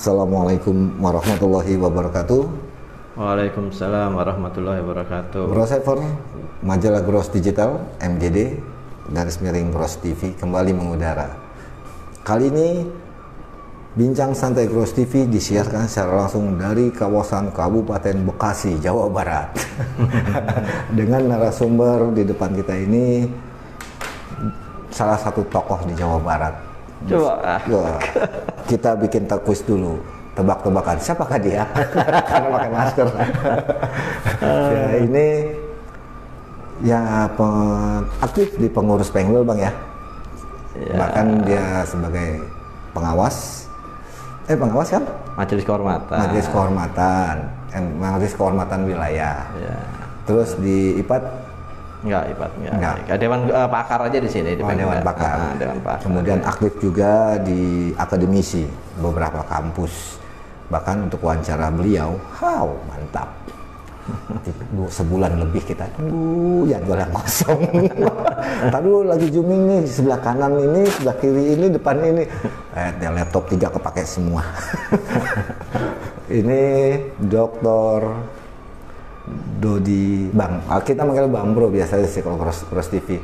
Assalamualaikum warahmatullahi wabarakatuh. Waalaikumsalam warahmatullahi wabarakatuh. Bro Safer, majalah Gross Digital MGD garis miring Gross TV kembali mengudara. Kali ini Bincang Santai Gross TV disiarkan secara langsung dari kawasan Kabupaten Bekasi, Jawa Barat. Dengan narasumber di depan kita ini salah satu tokoh di Jawa Barat. Coba. Kita bikin kuis dulu, tebak-tebakan siapakah dia? Karena pakai masker. Ya, ini ya aktif di pengurus Pengbel, Bang ya. Bahkan dia sebagai pengawas. Pengawas kan? Majelis Kehormatan. Majelis Kehormatan wilayah. Ya. Terus di IPAT? Enggak. Dewan pakar aja di sini. Dewan pakar. Dewan pakar. Kemudian aktif juga di akademisi beberapa kampus. Bahkan untuk wawancara beliau, mantap. Sebulan lebih kita tunggu jadwal yang kosong. Tadi lagi zooming nih, sebelah kanan ini, sebelah kiri ini, depan ini. Laptop 3 kepake semua. Ini Dr. Dodi kita manggil Bang Bro biasanya sih kalau Gross TV.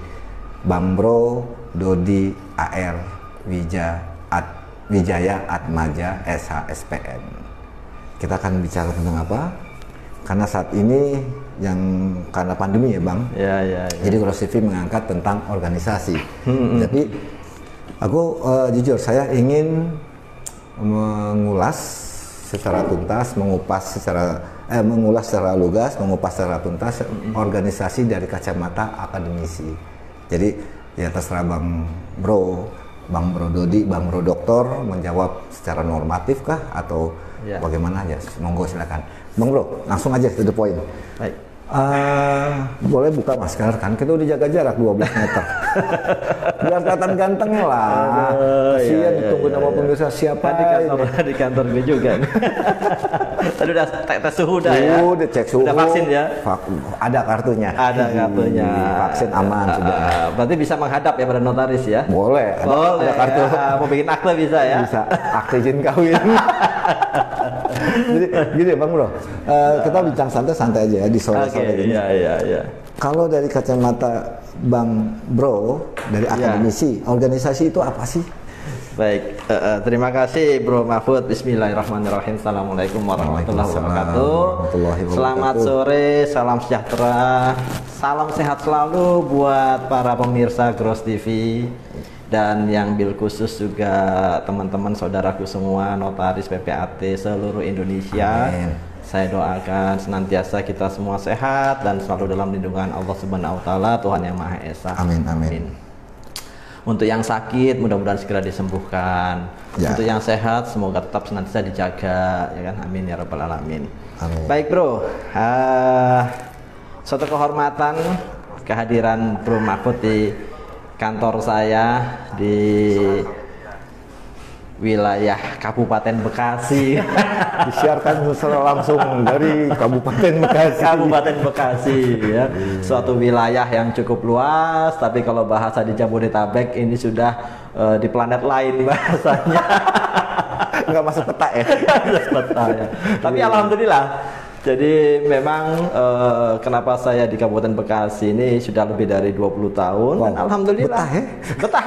Bang Bro Dodi AR Wijaya Atmaja SHSPN. Kita akan bicara tentang apa? Karena saat ini karena pandemi ya Bang. Ya. Jadi Gross TV mengangkat tentang organisasi. Jadi aku jujur saya ingin mengulas secara tuntas, mengulas secara lugas, mengupas secara tuntas organisasi dari kacamata akademisi. Jadi ya terserah Bang Bro Dodi, Bang Bro Doktor menjawab secara normatif kah atau bagaimana ya? Monggo silakan. Bang Bro, langsung aja to the point. Baik. Boleh buka masker kan? Kita udah jaga jarak 12 meter. Biar kelihatan ganteng lah. Kasian ditunggu nama pemirsa siapa di kantor gue juga. Tadi udah tes suhu dah ya. Udah cek suhu. Udah vaksin ya. Ada kartunya. Vaksin aman sudah. Berarti bisa menghadap ya pada notaris ya. Boleh. Ada kartu. Ya. Mau bikin akte bisa ya. Bisa. Akte izin kawin. Jadi gini Bang Bro. Kita bincang santai aja ya di sore-sore ini. Iya. Kalau dari kacamata Bang Bro dari akademisi, organisasi itu apa sih? Baik, terima kasih Bro Mahfud. Bismillahirrahmanirrahim. Assalamualaikum warahmatullahi wabarakatuh. Selamat sore, salam sejahtera, salam sehat selalu buat para pemirsa Gross TV dan yang bil khusus juga teman-teman saudaraku semua notaris PPAT seluruh Indonesia. Amin. Saya doakan senantiasa kita semua sehat dan selalu dalam lindungan Allah Subhanahu wa taala, Tuhan yang Maha Esa. Amin. Untuk yang sakit mudah-mudahan segera disembuhkan. Untuk yang sehat semoga tetap senantiasa dijaga ya kan. Amin ya rabbal alamin. Amin. Baik Bro, suatu kehormatan kehadiran Bro Mahfud di kantor saya di wilayah Kabupaten Bekasi. Disiarkan secara langsung dari Kabupaten Bekasi ya. Suatu wilayah yang cukup luas, tapi kalau bahasa di Jabodetabek ini sudah di planet lain bahasanya. Nggak masuk peta ya. Tapi alhamdulillah. Jadi memang kenapa saya di Kabupaten Bekasi ini sudah lebih dari 20 tahun. Dan alhamdulillah. Betah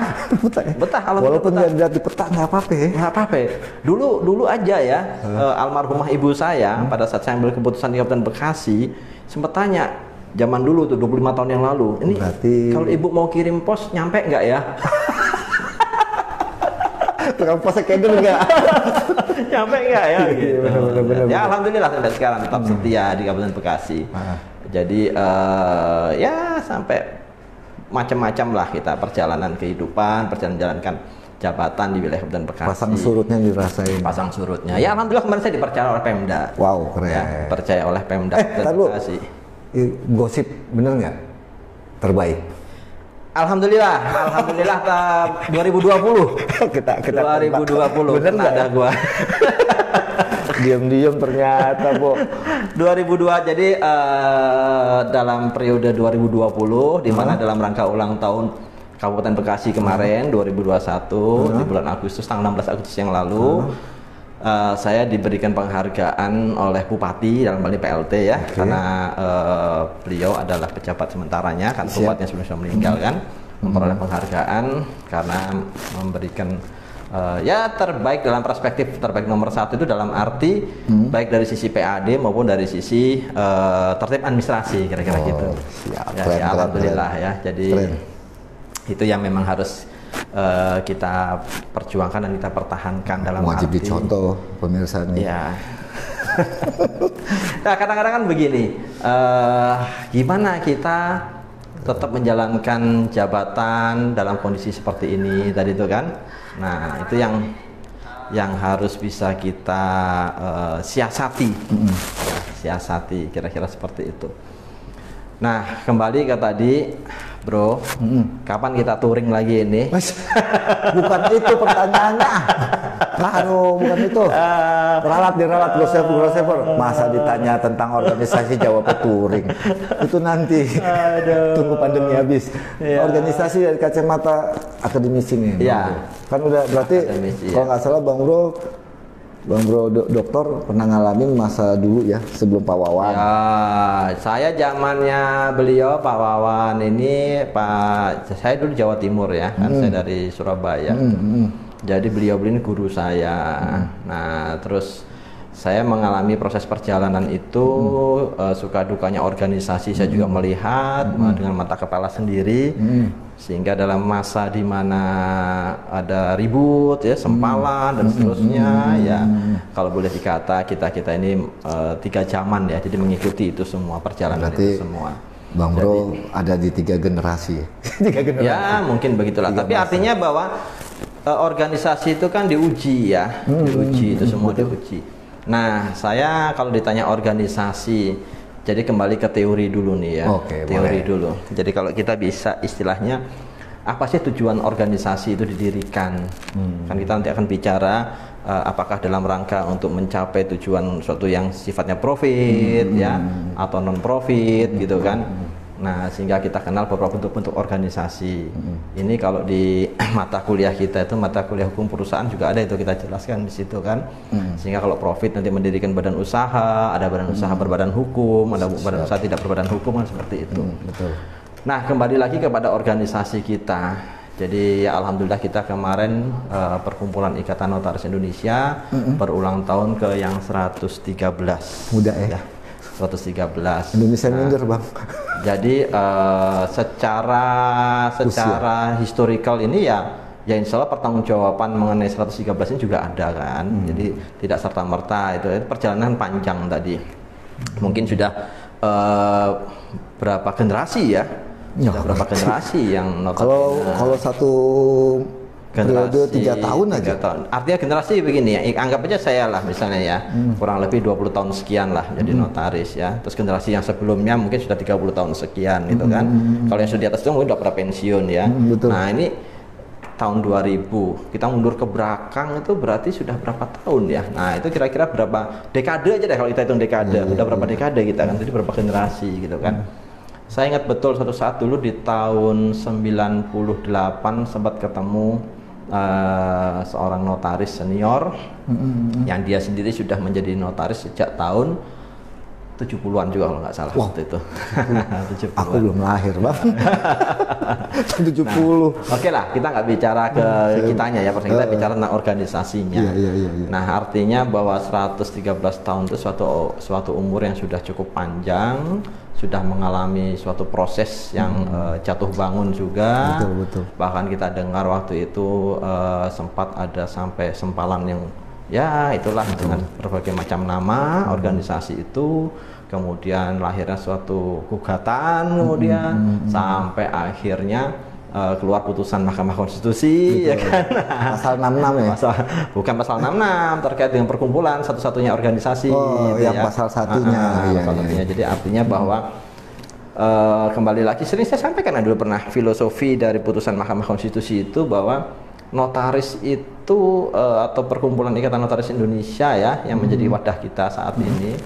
alhamdulillah. Walaupun nggak di peta nggak apa-apa. Nggak apa-apa. Dulu aja ya, almarhumah ibu saya pada saat saya ambil keputusan di Kabupaten Bekasi sempat tanya zaman dulu tuh 25 tahun yang lalu. Ini berarti kalau ibu mau kirim pos nyampe nggak ya? Tukang posnya keder nggak? Nyampe nggak ya? Gitu. Bener. Ya alhamdulillah sampai sekarang tetap setia di Kabupaten Bekasi. Jadi ya sampai macam-macam lah kita perjalanan kehidupan, menjalankan jabatan di wilayah Kabupaten Bekasi. Pasang surutnya dirasain. Pasang surutnya. Ya alhamdulillah kemarin saya dipercaya oleh Pemda. Wow, keren. Ya, percaya oleh Pemda Bekasi. Gosip bener nggak? Terbaik. Alhamdulillah 2020. kita 2020 bener nggak ada gua. Diam-diam ternyata, Bu. 2002 jadi dalam periode 2020 di mana dalam rangka ulang tahun Kabupaten Bekasi kemarin 2021 di bulan Agustus tanggal 16 Agustus yang lalu saya diberikan penghargaan oleh Bupati dalam hal ini PLT ya, karena beliau adalah pejabat sementaranya, kan bupatinya sudah meninggal kan, memperoleh penghargaan karena memberikan ya terbaik dalam perspektif terbaik nomor 1 itu dalam arti baik dari sisi PAD maupun dari sisi tertib administrasi kira-kira gitu. Siap, Ya, ya alhamdulillah ya. Jadi itu yang memang harus kita perjuangkan dan kita pertahankan dalam wajib arti dicontoh pemirsa nih. ya. Nah kadang-kadang kan begini, gimana kita tetap menjalankan jabatan dalam kondisi seperti ini tadi itu kan. Nah itu yang harus bisa kita siasati, ya, siasati kira-kira seperti itu. Nah kembali ke tadi bro, kapan kita touring lagi ini? Mas, bukan itu pertanyaannya. Aduh, bukan itu. Diralat brosur. Masa ditanya tentang organisasi jawabnya touring. Itu nanti. Tunggu pandemi habis. Ya. Organisasi dari kacamata akademisi nih. Ya. Kan udah berarti kalau nggak salah Bang Bro dokter pernah ngalamin masa dulu ya sebelum Pak Wawan. Ya, saya zamannya beliau Pak Wawan ini saya dulu Jawa Timur ya, kan saya dari Surabaya. Jadi beliau ini guru saya. Nah, terus saya mengalami proses perjalanan itu suka dukanya organisasi saya juga melihat dengan mata kepala sendiri. Sehingga dalam masa di mana ada ribut ya, sempalan dan seterusnya ya, kalau boleh dikata kita ini 3 zaman ya, jadi mengikuti itu semua perjalanan. Berarti itu semua Bang Bro ada di 3 generasi. 3 generasi. Ya mungkin begitulah. Tapi artinya bahwa organisasi itu kan diuji ya, diuji itu semua diuji. Nah saya kalau ditanya organisasi, jadi kembali ke teori dulu nih ya. Teori dulu. Jadi kalau kita bisa istilahnya apa sih tujuan organisasi itu didirikan? Kan kita nanti akan bicara apakah dalam rangka untuk mencapai tujuan suatu yang sifatnya profit ya atau non profit gitu kan. Nah, sehingga kita kenal beberapa bentuk-bentuk organisasi. Ini kalau di mata kuliah kita itu mata kuliah hukum perusahaan juga ada itu kita jelaskan di situ kan. Sehingga kalau profit nanti mendirikan badan usaha, ada badan usaha berbadan hukum, ada badan usaha tidak berbadan hukum kan seperti itu. Betul. Nah, kembali lagi kepada organisasi kita. Jadi ya alhamdulillah kita kemarin Perkumpulan Ikatan Notaris Indonesia berulang tahun ke yang 113. Muda ya. 113. Indonesia minder, Bang. Jadi secara historical ini ya insya Allah pertanggungjawaban mengenai 113 ini juga ada kan. Jadi tidak serta-merta itu perjalanan panjang tadi. Mungkin sudah berapa generasi ya? Sudah berapa generasi yang kalau satu periode 3 tahun aja. 3 tahun. Artinya generasi begini ya, anggap aja saya lah misalnya ya, kurang lebih 20 tahun sekian lah jadi notaris ya. Terus generasi yang sebelumnya mungkin sudah 30 tahun sekian gitu kan. Kalau yang sudah di atas itu mungkin udah pada pensiun ya. Nah ini tahun 2000, kita mundur ke belakang itu berarti sudah berapa tahun ya. Nah itu kira-kira berapa dekade aja deh kalau kita hitung dekade. Udah berapa dekade kita kan, jadi berapa generasi gitu kan. Saya ingat betul suatu saat dulu di tahun 98 sempat ketemu seorang notaris senior yang dia sendiri sudah menjadi notaris sejak tahun 70-an juga kalau nggak salah waktu itu. 70-an. Aku belum lahir, Bang. 70. Nah, oke lah, kita nggak bicara ke kitanya ya, kita bicara tentang organisasinya. Iya. Nah, artinya bahwa 113 tahun itu suatu umur yang sudah cukup panjang, sudah mengalami suatu proses yang jatuh bangun juga. Betul. Bahkan kita dengar waktu itu sempat ada sampai sempalan yang ya itulah dengan berbagai macam nama organisasi itu, kemudian lahirnya suatu gugatan, kemudian sampai akhirnya keluar putusan Mahkamah Konstitusi. Betul. Ya kan, pasal 66 ya, bukan pasal 66 terkait dengan perkumpulan satu-satunya organisasi gitu yang ya. Pasal satunya satunya. Jadi artinya bahwa kembali lagi sering saya sampaikan dulu pernah filosofi dari putusan Mahkamah Konstitusi itu bahwa notaris itu atau Perkumpulan Ikatan Notaris Indonesia ya yang menjadi wadah kita saat ini.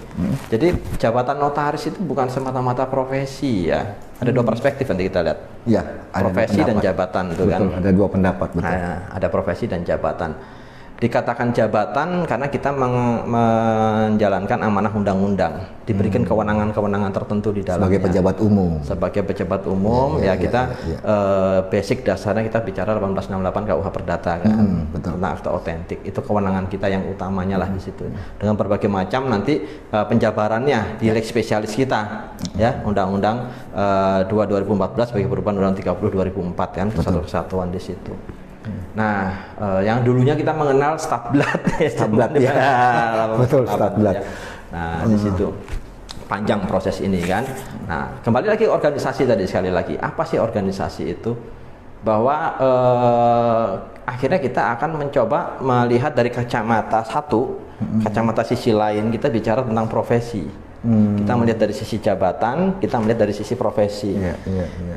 Jadi jabatan notaris itu bukan semata-mata profesi ya. Ada 2 perspektif nanti kita lihat. Ya, profesi dan jabatan itu kan. Ada 2 pendapat betul. Nah, ada profesi dan jabatan. Dikatakan jabatan karena kita menjalankan amanah undang-undang, diberikan kewenangan-kewenangan tertentu di dalamnya. Sebagai pejabat umum. Sebagai pejabat umum, kita basic dasarnya kita bicara 1868 KUH Perdata kan, tentang akta otentik. Itu kewenangan kita yang utamanya lah di situ. Dengan berbagai macam nanti penjabarannya di lex spesialis kita, ya, Undang-Undang 2 2014 bagi perubahan Undang 30 2004 kan, kesatuan di situ. Nah, yang dulunya kita mengenal Statblad, ya, betul Statblad. Ya. Nah, di situ panjang proses ini kan. Nah, kembali lagi organisasi tadi sekali lagi. Apa sih organisasi itu? Bahwa akhirnya kita akan mencoba melihat dari kacamata satu, kacamata sisi lain. Kita bicara tentang profesi. Kita melihat dari sisi jabatan, kita melihat dari sisi profesi.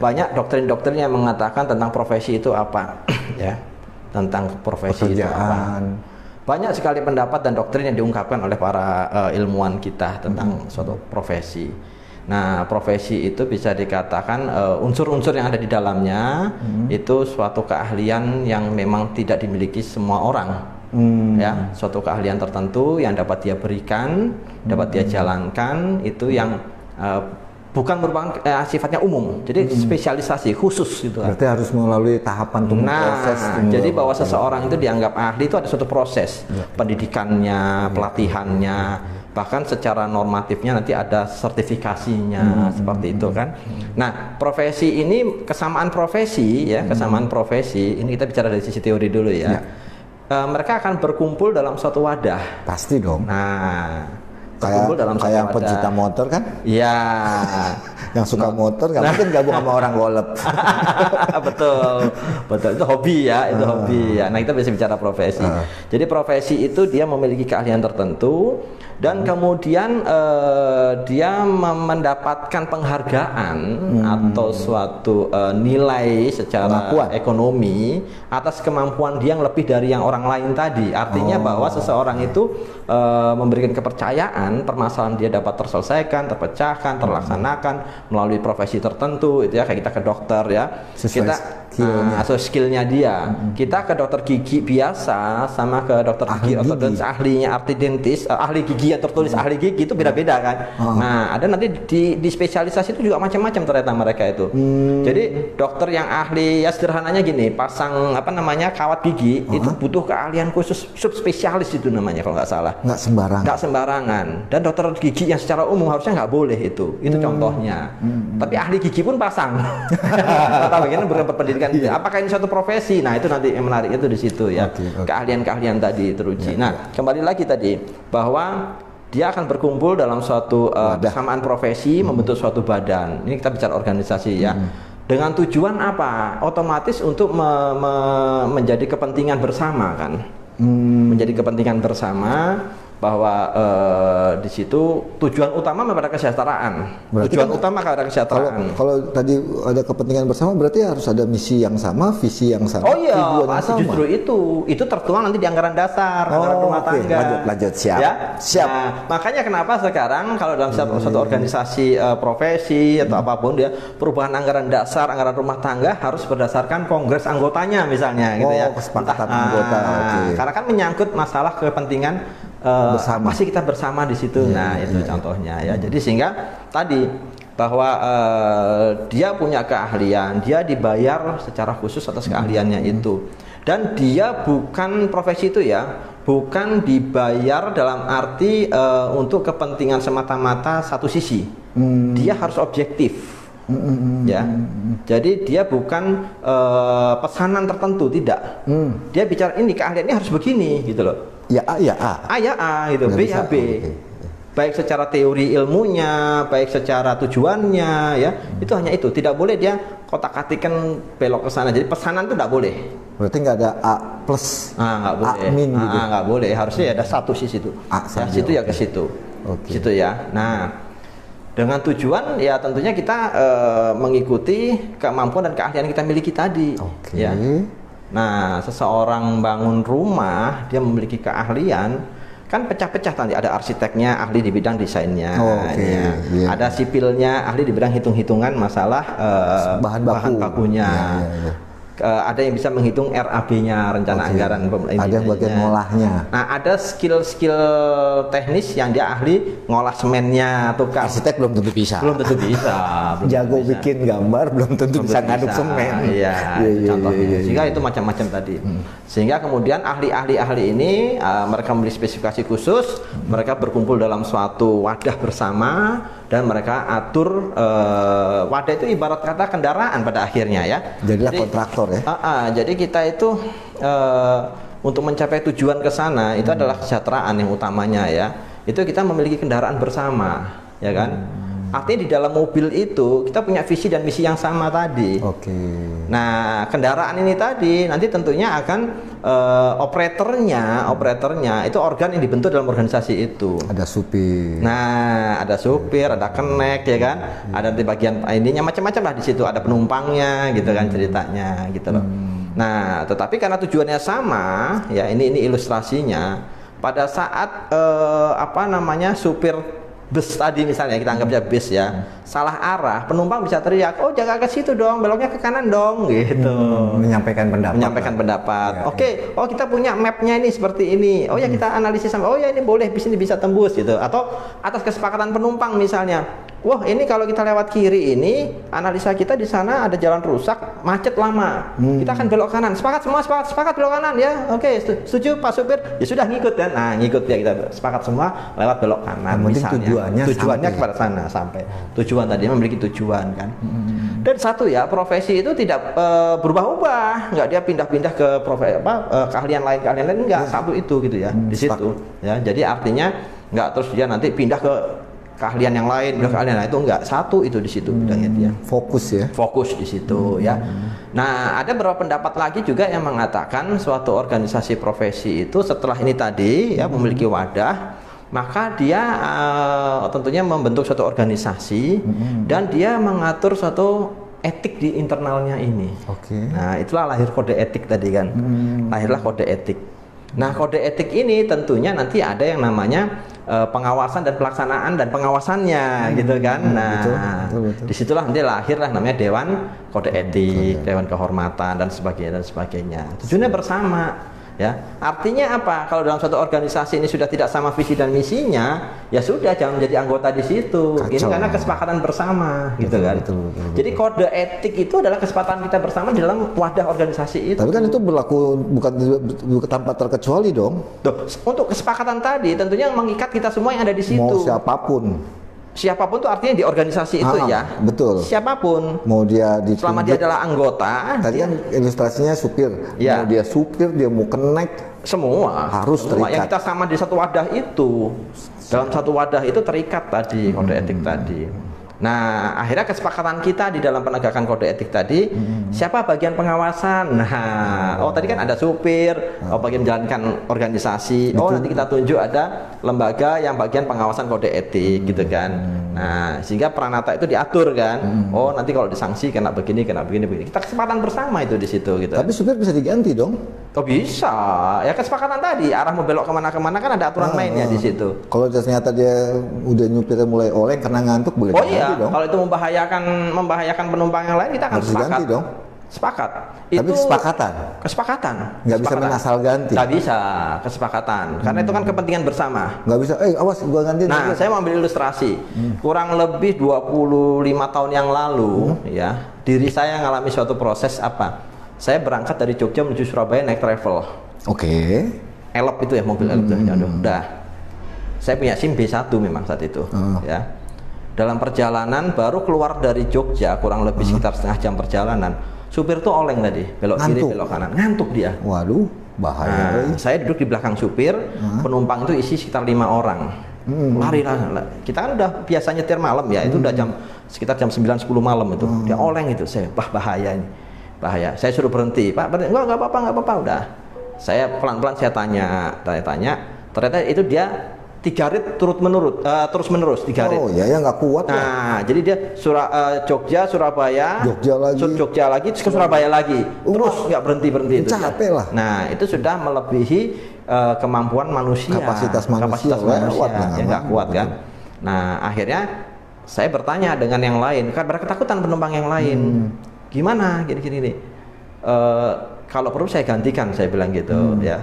Banyak doktrin-doktrin yang mengatakan tentang profesi itu apa, ya, tentang profesi itu apa. Banyak sekali pendapat dan doktrin yang diungkapkan oleh para ilmuwan kita tentang suatu profesi. Nah, profesi itu bisa dikatakan unsur-unsur yang ada di dalamnya itu suatu keahlian yang memang tidak dimiliki semua orang. Ya, suatu keahlian tertentu yang dapat dia berikan, dapat dia jalankan, itu yang bukan merupakan sifatnya umum, jadi spesialisasi khusus gitu. Berarti harus melalui tahapan proses. Jadi bahwa seseorang itu dianggap ahli itu ada suatu proses, pendidikannya, pelatihannya, bahkan secara normatifnya nanti ada sertifikasinya, seperti itu kan. Nah, profesi ini kesamaan profesi, ya, kesamaan profesi. Ini kita bicara dari sisi teori dulu ya. Mereka akan berkumpul dalam suatu wadah. Pasti dong. Nah, berkumpul dalam suatu wadah. Kayak pencinta motor kan? Iya. Yang suka motor nggak mungkin gabung sama orang golep. Betul, betul. Itu hobi ya, itu hobi ya. Nah, kita bisa bicara profesi. Jadi profesi itu dia memiliki keahlian tertentu dan kemudian dia mendapatkan penghargaan atau suatu nilai secara ekonomi atas kemampuan dia yang lebih dari yang orang lain tadi. Artinya bahwa seseorang itu memberikan kepercayaan permasalahan dia dapat terselesaikan, terpecahkan, terlaksanakan melalui profesi tertentu, itu ya, kayak kita ke dokter ya, kita skillnya dia. Kita ke dokter gigi biasa sama ke dokter gigi ortodontis ahlinya dentis, ahli gigi yang tertulis ahli gigi itu beda-beda kan. Nah, ada nanti di spesialisasi itu juga macam-macam ternyata mereka itu. Jadi dokter yang ahli ya sederhananya gini, pasang apa namanya kawat gigi itu butuh keahlian khusus subspesialis itu namanya kalau nggak salah. Nggak sembarangan. Nggak sembarangan. Dan dokter gigi yang secara umum harusnya nggak boleh itu contohnya. Tapi ahli gigi pun pasang. Tahu kan berpendidikan. Apakah ini suatu profesi? Nah, itu nanti yang menarik itu di situ ya. Keahlian-keahlian tadi teruji. Nah, kembali lagi tadi bahwa dia akan berkumpul dalam suatu kesamaan profesi, membentuk suatu badan. Ini kita bicara organisasi ya. Dengan tujuan apa? Otomatis untuk menjadi kepentingan bersama kan. Menjadi kepentingan bersama, bahwa di situ tujuan utama pada kesejahteraan. Berarti tujuan utama kepada kesejahteraan. Kalau tadi ada kepentingan bersama, berarti harus ada misi yang sama, visi yang sama. Oh iya, pasti justru itu tertuang nanti di anggaran dasar, anggaran rumah tangga. Lanjut, siap. Ya? Siap. Nah, makanya kenapa sekarang kalau dalam satu organisasi profesi atau apapun dia perubahan anggaran dasar, anggaran rumah tangga harus berdasarkan kongres anggotanya misalnya gitu ya. Kesepakatan anggota. Karena kan menyangkut masalah kepentingan bersama. Pasti kita bersama di situ. Itu contohnya ya. Jadi sehingga tadi bahwa dia punya keahlian, dia dibayar secara khusus atas keahliannya itu. Dan dia bukan profesi itu ya, bukan dibayar dalam arti untuk kepentingan semata-mata satu sisi. Dia harus objektif. Ya, jadi dia bukan pesanan tertentu, tidak. Dia bicara ini keahliannya harus begini gitu loh. Ya A ya A. A ya A gitu, B ya B. Baik secara teori ilmunya, baik secara tujuannya ya. Itu hanya itu, tidak boleh dia kotak-katikan belok ke sana. Jadi pesanan itu tidak boleh. Berarti nggak ada A plus. Nggak boleh. Min gitu. Nggak boleh. Harusnya ada satu sisi itu. Ya, situ ya ke situ. Situ ya. Nah, dengan tujuan ya tentunya kita mengikuti kemampuan dan keahlian yang kita miliki tadi. Ya. Nah, seseorang bangun rumah, dia memiliki keahlian, kan pecah-pecah nanti. Ada arsiteknya, ahli di bidang desainnya, ada sipilnya, ahli di bidang hitung-hitungan masalah bahan bakunya. ada yang bisa menghitung RAB-nya, rencana anggaran. Ada yang bagian ngolahnya. Nah, ada skill-skill teknis yang dia ahli ngolah semennya, tukang. Arsitek belum tentu bisa. Belum tentu bisa. Jago bikin gambar belum tentu bisa ngaduk semen. Iya, contohnya. Sehingga itu macam-macam tadi. Sehingga kemudian ahli-ahli ini mereka memberi spesifikasi khusus, mereka berkumpul dalam suatu wadah bersama dan mereka atur wadah itu ibarat kata kendaraan pada akhirnya ya. Jadilah kontraktor ya. Jadi kita itu untuk mencapai tujuan ke sana itu adalah kesejahteraan yang utamanya ya. Itu kita memiliki kendaraan bersama, ya kan? Artinya di dalam mobil itu kita punya visi dan misi yang sama tadi. Nah, kendaraan ini tadi nanti tentunya akan operatornya itu organ yang dibentuk dalam organisasi itu. Ada supir. Nah, ada supir, ada kenek ya kan? Ada di bagian ininya macam-macam lah di situ. Ada penumpangnya gitu kan ceritanya gitu loh. Nah, tetapi karena tujuannya sama, ya ini ilustrasinya. Pada saat supir bus tadi misalnya kita anggapnya bus ya, salah arah, penumpang bisa teriak, oh jaga ke situ dong, beloknya ke kanan dong, gitu. Menyampaikan pendapat. Oke, oh kita punya mapnya ini seperti ini. Oh ya kita analisis sama, oh ya ini boleh, bis ini bisa tembus gitu. Atau atas kesepakatan penumpang misalnya, wah ini kalau kita lewat kiri ini, analisa kita di sana ada jalan rusak, macet lama. Kita akan belok kanan. Sepakat semua, sepakat belok kanan ya. Oke, setuju Pak Supir? Ya sudah ngikut kan. Nah, ngikut ya kita sepakat semua lewat belok kanan misalnya. Tujuannya kepada sana sampai. Tujuan tadi memiliki tujuan kan. Dan satu ya, profesi itu tidak berubah-ubah, nggak dia pindah-pindah ke keahlian lain enggak, satu itu gitu ya. Di situ ya. Jadi artinya nggak terus dia nanti pindah ke keahlian yang lain, itu enggak, satu itu di situ bidangnya dia. Fokus di situ ya. Nah, ada beberapa pendapat lagi juga yang mengatakan suatu organisasi profesi itu setelah ini tadi ya memiliki wadah, maka dia tentunya membentuk suatu organisasi dan dia mengatur suatu etik di internalnya ini. Nah, itulah lahir kode etik tadi kan. Lahirlah kode etik. Nah, kode etik ini tentunya nanti ada yang namanya pengawasan dan pelaksanaan dan pengawasannya gitu kan. Nah, betul. Disitulah nanti lahirlah namanya Dewan Kode Etik, Dewan Kehormatan dan sebagainya. Tujuannya bersama. Ya, artinya apa? Kalau dalam suatu organisasi ini sudah tidak sama visi dan misinya, ya sudah jangan menjadi anggota di situ. Ini karena kesepakatan bersama, gitu kan. Betul. Jadi kode etik itu adalah kesepakatan kita bersama di dalam wadah organisasi itu. Tapi kan itu berlaku bukan tanpa terkecuali dong. Tuh, untuk kesepakatan tadi tentunya mengikat kita semua yang ada di situ. Mau siapapun itu artinya di organisasi itu ya. Betul. Siapapun. Mau dia selama dia adalah anggota. Tadi kan ilustrasinya supir. Ya. Mau dia supir, dia mau kenek, semua harus terikat. Yang kita sama di satu wadah itu. Dalam satu wadah itu terikat tadi kode etik tadi. Nah, akhirnya kesepakatan kita di dalam penegakan kode etik tadi, siapa bagian pengawasan? Nah, tadi kan ada supir, bagian menjalankan organisasi. Nanti kita tunjuk ada lembaga yang bagian pengawasan kode etik, gitu kan. Nah, sehingga peranata itu diatur kan. Nanti kalau disanksi kena begini. Kita kesepakatan bersama itu di situ, gitu. Tapi supir bisa diganti dong? Oh bisa, ya kesepakatan tadi arah mau belok kemana-kemana kan ada aturan mainnya di situ. Kalau ternyata dia udah nyupirnya mulai oleng karena ngantuk boleh diganti dong. Kalau itu membahayakan penumpang yang lain kita akan harus diganti dong. Sepakat. Tapi itu kesepakatan. Nggak bisa main asal ganti. Nggak bisa kesepakatan, karena itu kan kepentingan bersama. Nggak bisa. Awas gua ganti. Nah, saya mau ambil ilustrasi. Kurang lebih 25 tahun yang lalu, ya, diri saya ngalami suatu proses apa? Saya berangkat dari Jogja menuju Surabaya naik travel. Elop itu ya, mobil elop itu. Udah. Saya punya SIM B1 memang saat itu. Ya. Dalam perjalanan baru keluar dari Jogja kurang lebih sekitar setengah jam perjalanan, supir tuh oleng tadi, belok kiri belok kanan, ngantuk dia. Waduh, bahaya. Saya duduk di belakang supir, penumpang itu isi sekitar 5 orang. Lari lah. Kita kan udah biasa nyetir malam ya, itu udah sekitar jam 9-10 malam itu. Dia oleng itu, saya bahaya ini. Bahaya. Saya suruh berhenti, Pak. Enggak apa-apa, udah. Saya pelan-pelan saya tanya. Ternyata itu dia 3 rit terus menerus 3 rit. Oh ya nggak kuat. Nah, jadi dia Jogja, Surabaya, Jogja lagi, terus ke Surabaya lagi. Terus nggak berhenti itu. Capek lah. Nah, itu sudah melebihi kemampuan manusia. Kapasitas manusia ya nggak kuat kan. Nah, akhirnya saya bertanya dengan yang lain, karena ketakutan penumpang yang lain. Gimana? Gini nih. kalau perlu saya gantikan, saya bilang gitu ya.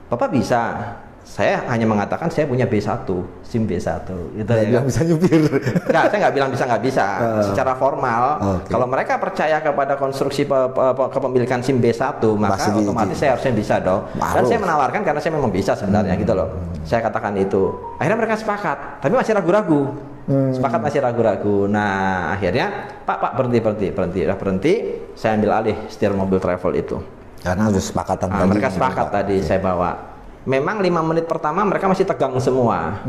Bapak bisa, saya hanya mengatakan saya punya B1, SIM B1 gitu ya. Bilang bisa nyupir. Enggak, saya nggak bilang bisa nggak bisa. Secara formal, kalau mereka percaya kepada konstruksi kepemilikan SIM B1, maka otomatis saya harusnya bisa dong. Dan saya menawarkan karena saya memang bisa sebenarnya gitu loh. Saya katakan itu. Akhirnya mereka sepakat, tapi masih ragu-ragu. Sepakat masih ragu-ragu. Nah, akhirnya Pak berhenti. Saya ambil alih setir mobil travel itu. Karena harus sepakatan tadi. Mereka sepakat tadi saya bawa. Memang 5 menit pertama mereka masih tegang semua.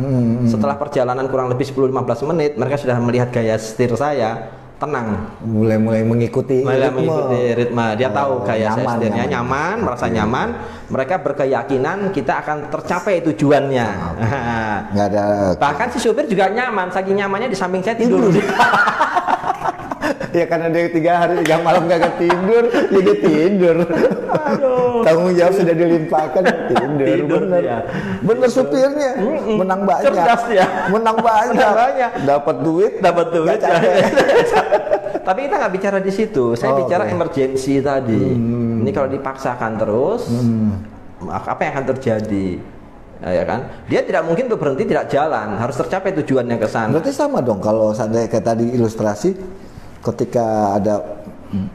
Setelah perjalanan kurang lebih 10-15 menit, mereka sudah melihat gaya setir saya tenang. Mulai mengikuti ritme. Dia tahu gaya saya setirnya nyaman, merasa nyaman. Mereka berkeyakinan kita akan tercapai tujuannya. Nggak ada. Bahkan si supir juga nyaman, saking nyamannya di samping saya tidur. Ya karena dia 3 hari 3 malam gak tidur, jadi tidur. Aduh. Tanggung jawab sudah dilimpahkan, tidur. Bener, ya. Bener supirnya, menang banyak. Cerdas ya. Menang banyak. Dapat duit. Tapi kita nggak bicara di situ. Saya bicara emergency tadi. Ini kalau dipaksakan terus, apa yang akan terjadi? Ya kan, dia tidak mungkin untuk berhenti tidak jalan, harus tercapai tujuannya ke sana. Berarti sama dong kalau seandainya kayak tadi ilustrasi, ketika ada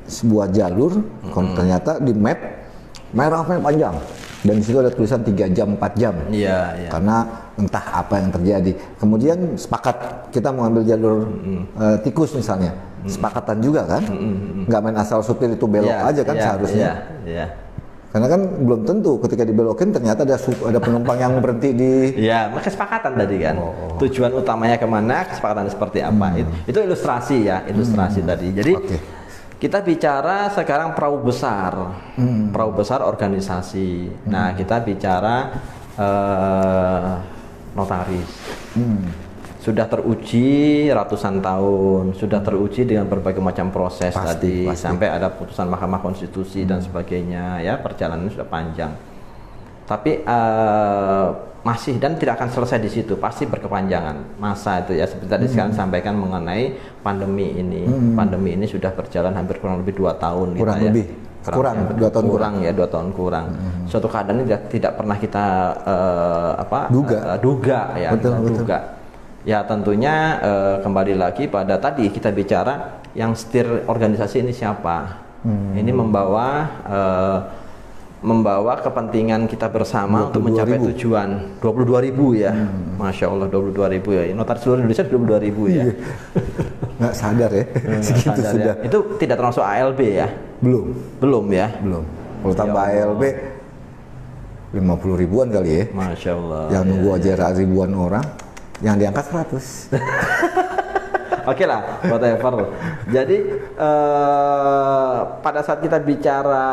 sebuah jalur, ternyata di map merahnya panjang dan di situ ada tulisan 3 jam 4 jam. Iya. Karena entah apa yang terjadi. Kemudian sepakat kita mengambil jalur tikus misalnya, sepakatan juga kan, nggak main asal supir itu belok aja kan seharusnya. Iya. Karena kan belum tentu ketika dibelokin ternyata ada penumpang yang berhenti di. Ya, kesepakatan tadi kan. Tujuan utamanya kemana, kesepakatan seperti apa. Itu ilustrasi ya, ilustrasi tadi. Jadi kita bicara sekarang perahu besar organisasi. Nah, kita bicara notaris. Sudah teruji ratusan tahun, sudah teruji dengan berbagai macam proses tadi, sampai ada putusan Mahkamah Konstitusi dan sebagainya, ya perjalanan sudah panjang. Tapi masih dan tidak akan selesai di situ, pasti berkepanjangan masa itu ya. Seperti tadi sekarang sampaikan mengenai pandemi ini, pandemi ini sudah berjalan hampir kurang lebih 2 tahun, kurang gitu, lebih. Ya. Kurang 2 tahun kurang ya 2 tahun kurang. Suatu keadaan ini tidak pernah kita duga ya, betul. Ya tentunya kembali lagi pada tadi kita bicara yang setir organisasi ini siapa. Ini membawa kepentingan kita bersama untuk mencapai tujuan. 22.000 ya. Masya Allah 22.000 ya. Notaris seluruh Indonesia 22.000 ya. Nggak sadar ya. Segitu sadar sudah. Ya. Itu tidak termasuk ALB ya? Belum ya. Kalau tambah ALB 50 ribuan kali ya. Masya Allah. Yang nunggu aja ribuan orang. Yang diangkat 100. Oke lah, whatever. Jadi pada saat kita bicara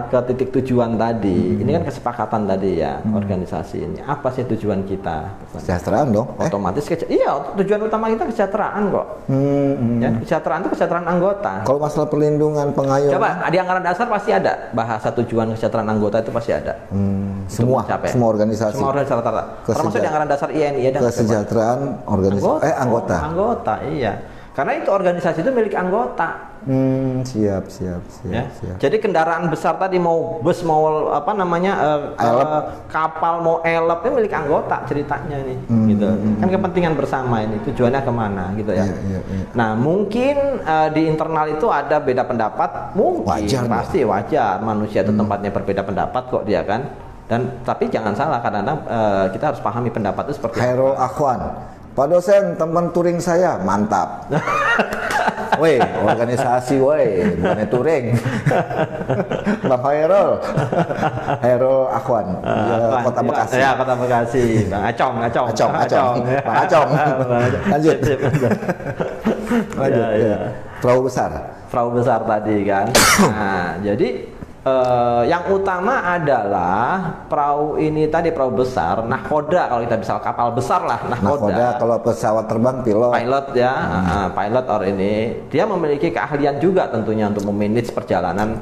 ke titik tujuan tadi, ini kan kesepakatan tadi ya, organisasi ini. Apa sih tujuan kita? Kesejahteraan dong. Otomatis iya, tujuan utama kita kesejahteraan kok. Ya, kesejahteraan itu kesejahteraan anggota. Kalau masalah perlindungan pengayuman, coba di anggaran dasar pasti ada bahasa tujuan kesejahteraan anggota, itu pasti ada. Semua organisasi. Semua organisasi rata-rata. Termasuk di anggaran dasar INI ada. Kesejahteraan organisasi anggota. Anggota, iya. Karena itu organisasi itu milik anggota. Siap. Jadi kendaraan besar tadi, mau bus, mau kapal, mau elep, itu milik anggota ceritanya ini, gitu. Kan kepentingan bersama ini, tujuannya kemana, gitu ya. Iya. Nah mungkin di internal itu ada beda pendapat, mungkin pasti wajar. Manusia itu tempatnya berbeda pendapat kok dia kan. Dan tapi jangan salah, kadang-kadang kita harus pahami pendapat itu seperti Khairul Akhwan. Pak dosen, teman touring saya mantap. Woi, organisasi woi, bukannya touring. Bang Khairul Akhwan, Kota Bekasi. Ya, Kota Bekasi. Bang Acong. Bang Acong. Lanjut. Ya. Perahu besar tadi kan. Nah, jadi yang utama adalah perahu ini tadi, perahu besar, nahkoda kalau kita bisa, kapal besar lah, nahkoda. Kalau pesawat terbang pilot ya, pilot ini dia memiliki keahlian juga tentunya untuk memanage perjalanan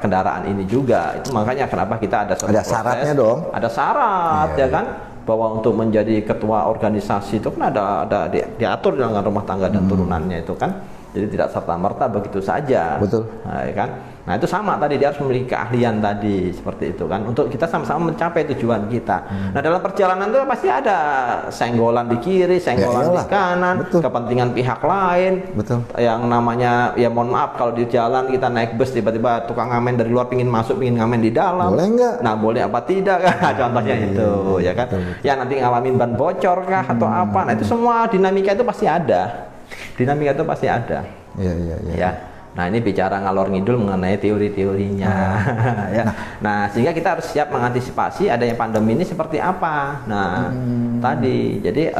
kendaraan ini juga. Itu makanya kenapa kita ada syaratnya dong. Ada syarat ya kan, bahwa untuk menjadi ketua organisasi itu kan ada diatur dalam rumah tangga dan turunannya itu kan. Jadi tidak serta-merta begitu saja. Betul. Nah, ya kan? Nah, itu sama tadi, dia harus memiliki keahlian tadi seperti itu kan, untuk kita sama-sama mencapai tujuan kita. Nah, dalam perjalanan itu pasti ada senggolan di kiri, senggolan di kanan, betul, kepentingan pihak lain. Betul. Yang namanya, ya mohon maaf, kalau di jalan kita naik bus tiba-tiba tukang ngamen dari luar pingin masuk, pingin ngamen di dalam. Boleh nggak? Nah, boleh apa tidak kan? Contohnya itu, ya kan? Betul, betul. Ya nanti ngalamin ban bocor kah atau apa? Nah, itu semua dinamika itu pasti ada. Dinamika itu pasti ada. Iya, iya, iya. Ya. Nah, ini bicara ngalor ngidul mengenai teori-teorinya. Ya. Nah, sehingga kita harus siap mengantisipasi adanya pandemi ini seperti apa. Nah, tadi jadi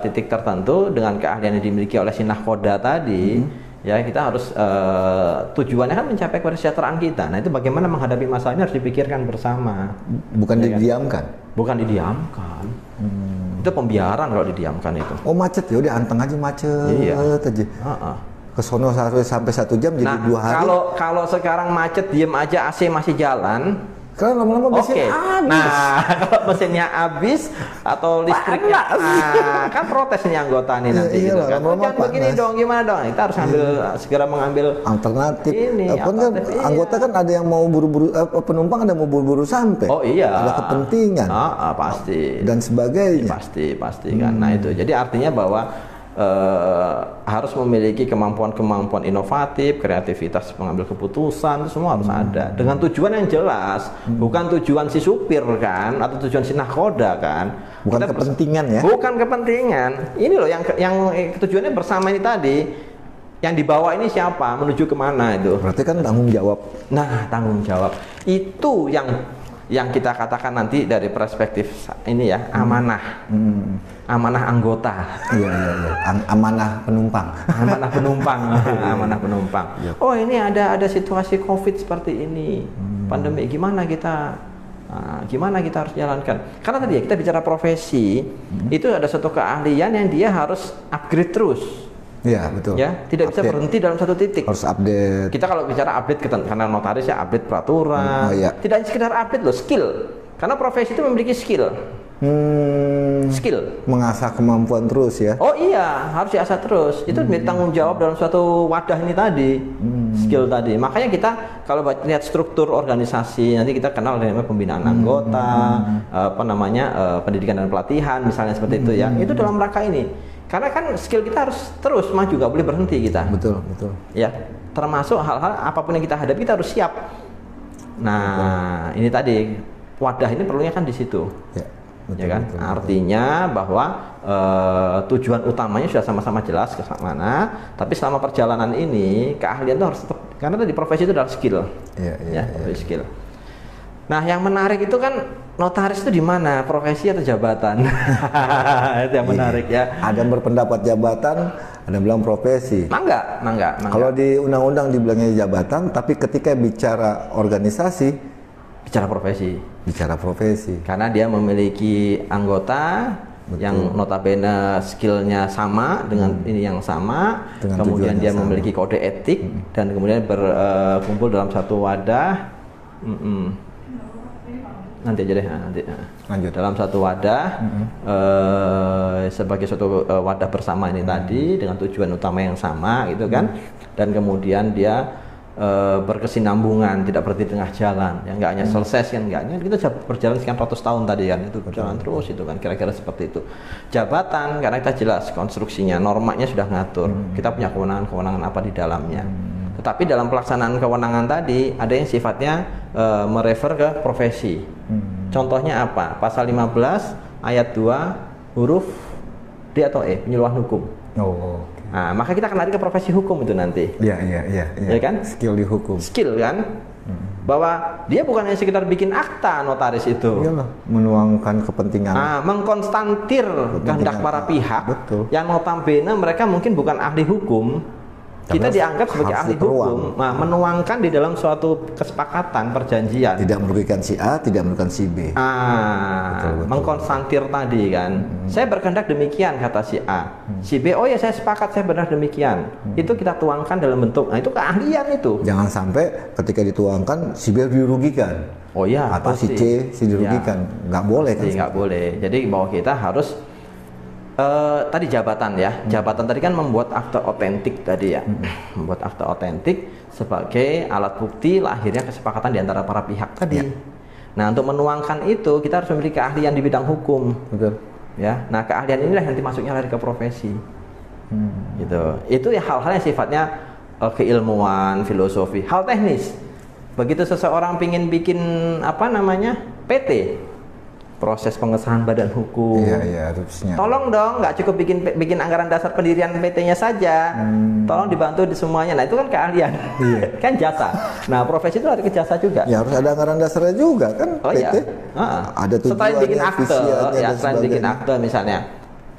titik tertentu dengan keahlian yang dimiliki oleh si nahkoda tadi, ya kita harus tujuannya kan mencapai kesejahteraan kita. Nah, itu bagaimana menghadapi masalah ini harus dipikirkan bersama. Bukan ya, didiamkan. Bukan didiamkan. Itu pembiaran kalau didiamkan itu. Oh, macet ya udah anteng aja macet. Iya. Aja. Kesono sampai 1 jam jadi 2 hari. Kalau sekarang macet diem aja, AC masih jalan. Kan lama-lama mesin habis. Nah, kalau mesinnya habis atau listriknya, kan protes nih anggota nih nanti gitu kan. Jangan begini dong, gimana dong? Kita harus segera mengambil alternatif. Ini, kan anggota kan ada yang mau buru-buru, penumpang ada mau buru-buru sampai. Oh iya. Ada kepentingan. Pasti. Dan sebagainya. Pasti kan. Nah itu. Jadi artinya bahwa harus memiliki kemampuan-kemampuan inovatif, kreativitas mengambil keputusan, itu semua harus ada dengan tujuan yang jelas, bukan tujuan si supir kan, atau tujuan si nahkoda kan, bukan kita kepentingan ya, bukan kepentingan. Ini loh yang tujuannya bersama ini tadi. Yang dibawa ini siapa, menuju kemana itu? Berarti kan tanggung jawab. Nah, tanggung jawab itu yang kita katakan nanti dari perspektif ini ya, amanah. Amanah anggota. Iya. Amanah penumpang. Amanah penumpang. Amanah penumpang. Oh, ini ada situasi Covid seperti ini. Pandemi, gimana kita harus jalankan? Karena tadi ya kita bicara profesi, itu ada satu keahlian yang dia harus upgrade terus. Iya, betul. Ya, tidak bisa berhenti dalam satu titik. Harus update. Kita kalau bicara update, karena notaris ya update peraturan. Tidak hanya sekedar update loh, skill. Karena profesi itu memiliki skill. Skill. Mengasah kemampuan terus ya. Oh iya, harus diasah terus. Itu menjadi tanggung jawab dalam suatu wadah ini tadi. Skill tadi. Makanya kita kalau lihat struktur organisasi, nanti kita kenal dengan pembinaan anggota, pendidikan dan pelatihan misalnya seperti itu ya. Itu dalam rangka ini. Karena kan skill kita harus terus maju, gak boleh berhenti kita. Betul. Ya, termasuk hal-hal apapun yang kita hadapi kita harus siap. Nah, ini tadi wadah ini perlunya kan di situ. Ya kan? Betul. Artinya bahwa tujuan utamanya sudah sama-sama jelas ke mana, tapi selama perjalanan ini keahlian itu harus tetap, karena tadi profesi itu adalah skill. Skill. Nah, yang menarik itu kan notaris itu di mana? Profesi atau jabatan? Itu yang menarik ya. Ada yang berpendapat jabatan, ada yang bilang profesi. Mangga. Kalau di undang-undang dibilangnya jabatan, tapi ketika bicara organisasi, bicara profesi. Karena dia memiliki anggota. Betul. Yang notabene skillnya sama dengan ini yang sama, kemudian dia memiliki kode etik dan kemudian berkumpul dalam satu wadah. Nanti aja deh, lanjut dalam satu wadah sebagai suatu wadah bersama ini tadi dengan tujuan utama yang sama gitu kan, dan kemudian dia berkesinambungan, tidak berhenti di tengah jalan, ya nggak hanya selesai kan, nggak hanya kita berjalan sekian ratus tahun tadi kan, itu berjalan terus itu kan, kira-kira seperti itu. Jabatan karena kita jelas konstruksinya, normanya sudah ngatur, kita punya kewenangan apa di dalamnya. Tetapi dalam pelaksanaan kewenangan tadi ada yang sifatnya merefer ke profesi. Contohnya apa? Pasal 15 ayat 2 huruf D atau E, penyuluhan hukum. Nah, maka kita akan lari ke profesi hukum itu nanti. Iya. Ya kan? Skill di hukum. Skill kan? Bahwa dia bukan hanya sekedar bikin akta notaris itu. Iyalah, menuangkan kepentingan. Mengkonstantir kehendak para pihak. Betul. Yang notabene mereka mungkin bukan ahli hukum. Kita dianggap sebagai ahli hukum, menuangkan di dalam suatu kesepakatan perjanjian. Tidak merugikan si A, tidak merugikan si B. Betul. Mengkonstantir tadi kan. Saya berkehendak demikian kata si A. Si B, oh ya saya sepakat, saya benar demikian. Itu kita tuangkan dalam bentuk. Nah, itu keahlian itu. Jangan sampai ketika dituangkan si B dirugikan. Oh iya, atau pasti. si C dirugikan. Nggak boleh kan? Nggak boleh. Jadi bahwa kita harus Tadi jabatan ya, jabatan tadi kan membuat akte otentik tadi ya, membuat akte otentik sebagai alat bukti lahirnya kesepakatan di antara para pihak tadi. Nah, untuk menuangkan itu kita harus memiliki keahlian di bidang hukum. Betul. Ya, nah keahlian inilah yang nanti masuknya lari ke profesi. Gitu. Itu ya hal-hal yang sifatnya keilmuan, filosofi, hal teknis. Begitu seseorang pingin bikin PT, proses pengesahan badan hukum. Iya, harusnya. Tolong dong, nggak cukup bikin anggaran dasar pendirian PT-nya saja. Tolong dibantu di semuanya. Nah, itu kan keahlian. Iya. Kan jasa. Nah, profesi itu ada ke jasa juga. Ya harus ada anggaran dasarnya juga kan. Oh PT. iya. Ada tujuannya, selain bikin akte, visiannya, selain bikin akte misalnya.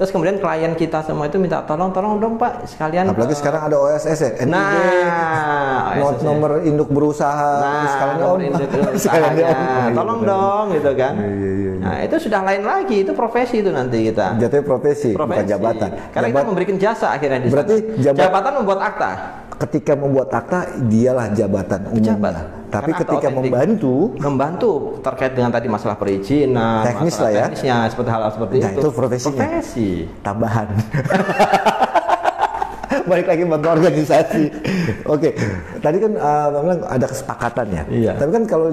Terus kemudian klien kita semua itu minta tolong dong Pak sekalian. Apalagi sekarang ada OSS ya, OSS, nomor induk berusaha, sekalian nomor induk berusahanya. Tolong dong gitu kan. Iya. Nah, itu sudah lain lagi, itu profesi itu nanti kita. Jatuhnya profesi, bukan jabatan. Karena kita memberikan jasa akhirnya di sana. Berarti jabatan membuat akta. Ketika membuat akta dialah jabatan umumnya. Tapi ketika membantu terkait dengan tadi masalah perizinan, teknis lah ya, teknisnya seperti hal seperti itu profesi tambahan. Balik lagi bantu organisasi. Oke, tadi kan memang ada kesepakatan ya. Iya. Tapi kan kalau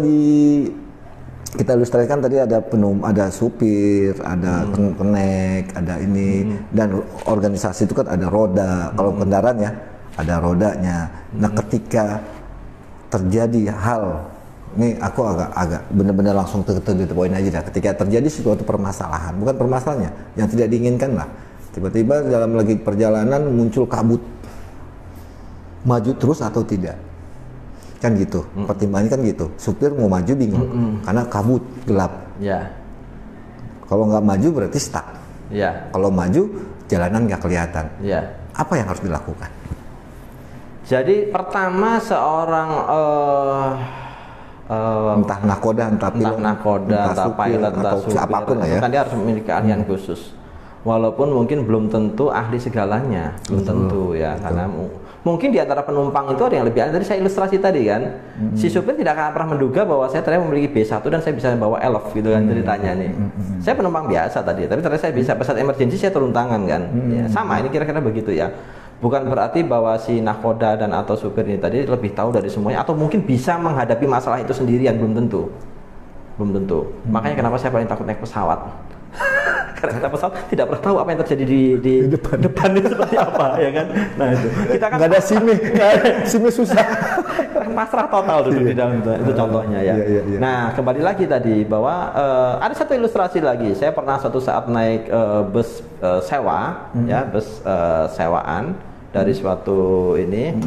kita ilustrasikan tadi ada ada supir, ada kenek, ada ini, dan organisasi itu kan ada roda. Kalau kendaraan ya ada rodanya. Nah, ketika terjadi hal, ini aku agak benar-benar langsung to the point aja dah. Ketika terjadi suatu permasalahan, bukan permasalahannya, yang tidak diinginkan lah. Tiba-tiba dalam lagi perjalanan muncul kabut, maju terus atau tidak, kan gitu. Pertimbangannya kan gitu. Supir mau maju bingung karena kabut gelap. Ya. Kalau nggak maju berarti stuck. Ya. Kalau maju jalanan nggak kelihatan. Ya. Apa yang harus dilakukan? Jadi pertama seorang entah nakoda, entah pilot, entah supir, apapun lah ya. Kan dia harus memiliki keahlian khusus. Walaupun mungkin belum tentu ahli segalanya, belum tentu ya, karena mungkin di antara penumpang itu ada yang lebih ahli. Tadi saya ilustrasi tadi kan, si supir tidak akan pernah menduga bahwa saya ternyata memiliki B1 dan saya bisa bawa elf gitu kan ceritanya nih. Saya penumpang biasa tadi, tapi ternyata saya bisa pesat emergency saya turun tangan kan. Ya, sama ini kira-kira begitu ya. Bukan berarti bahwa si nakoda dan atau supir ini tadi lebih tahu dari semuanya atau mungkin bisa menghadapi masalah itu sendirian, belum tentu. Makanya kenapa saya paling takut naik pesawat. Karena kita pesawat tidak pernah tahu apa yang terjadi di depan itu seperti apa ya kan. Nah itu kita kan nggak ada SIM-nya susah. Pasrah total duduk di dalam itu contohnya ya. Iya. Nah kembali lagi tadi bahwa ada satu ilustrasi lagi. Saya pernah suatu saat naik bus sewa ya, bus sewaan dari suatu ini.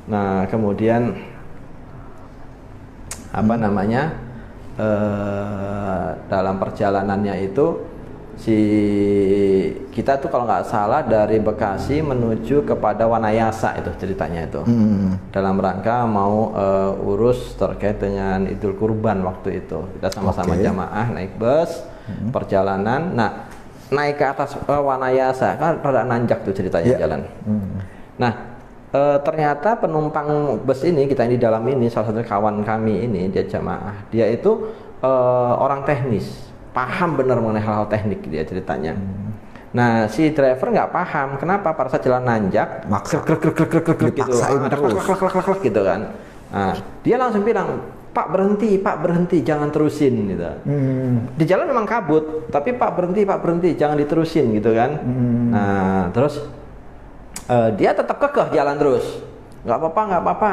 Nah kemudian dalam perjalanannya itu kita tuh kalau nggak salah dari Bekasi menuju kepada Wanayasa itu ceritanya itu dalam rangka mau urus terkait dengan Idul Kurban waktu itu. Kita sama-sama jamaah naik bus perjalanan. Nah naik ke atas Wanayasa kan rada nanjak tuh ceritanya jalan. Nah ternyata penumpang bus ini, kita yang di dalam ini, salah satu kawan kami ini, dia jamaah, dia itu orang teknis, paham benar mengenai hal-hal teknik dia ceritanya. Nah si driver nggak paham, kenapa pada saat jalan nanjak gitu kan. Nah, dia langsung bilang, Pak berhenti, jangan terusin gitu. Di jalan memang kabut, tapi Pak berhenti, jangan diterusin gitu kan. Nah terus dia tetap kekeh jalan terus, nggak apa-apa.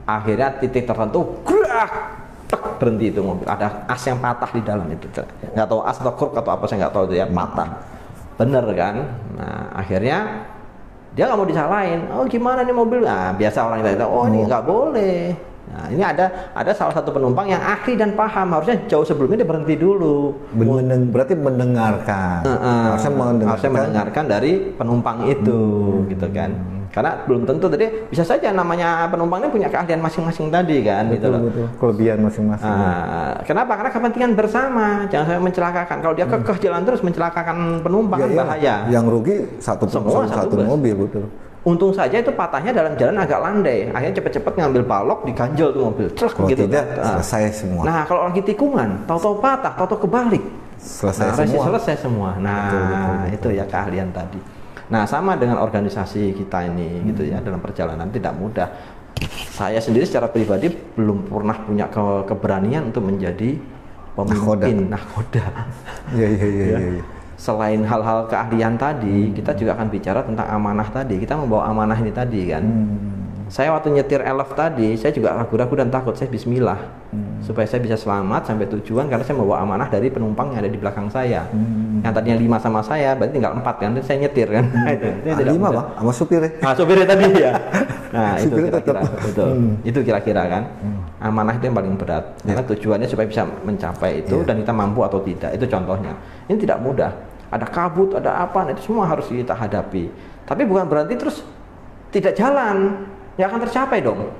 Akhirnya titik tertentu, berhenti itu mobil. Ada as yang patah di dalam itu, nggak tahu as atau kruk atau apa, saya nggak tahu itu ya, patah. Bener kan? Nah akhirnya dia nggak mau disalahin. Oh gimana nih mobil? Nah biasa orang kita, oh ini nggak boleh. Nah ini ada salah satu penumpang yang ahli dan paham, harusnya jauh sebelumnya dia berhenti dulu. Berarti mendengarkan. Harusnya mendengarkan dari penumpang itu, gitu kan. Karena belum tentu tadi, bisa saja namanya penumpangnya punya keahlian masing-masing tadi kan. Betul. Kelebihan masing-masing. Kenapa? Karena kepentingan bersama, jangan sampai mencelakakan. Kalau dia kekeh jalan terus mencelakakan penumpang kan bahaya. Yang rugi satu mobil, betul. Untung saja itu patahnya dalam jalan agak landai. Akhirnya cepet-cepet ngambil balok, diganjel tuh mobil. Kalau gitu. tidak selesai semua. Nah kalau lagi tikungan, tahu-tahu patah, tahu-tahu kebalik. selesai semua. Nah, betul. Itu ya keahlian tadi. Nah, sama dengan organisasi kita ini gitu ya, dalam perjalanan tidak mudah. Saya sendiri secara pribadi belum pernah punya keberanian untuk menjadi pemimpin nahkoda. Iya. Selain hal-hal keahlian tadi, kita juga akan bicara tentang amanah tadi. Kita membawa amanah ini tadi kan. Saya waktu nyetir elf tadi, saya juga ragu-ragu dan takut. Saya bismillah supaya saya bisa selamat sampai tujuan, karena saya membawa amanah dari penumpang yang ada di belakang saya. Yang tadinya 5 sama saya, berarti tinggal 4 kan. Saya nyetir kan. Itu 5 Bang, sama supirnya. Supirnya tadi ya. Nah, itu kira-kira betul. Itu kira-kira kan. Amanah itu yang paling berat. Karena tujuannya supaya bisa mencapai itu dan kita mampu atau tidak. Itu contohnya. Ini tidak mudah. Ada kabut, ada apa, itu semua harus kita hadapi. Tapi bukan berarti terus tidak jalan. Ya akan tercapai dong.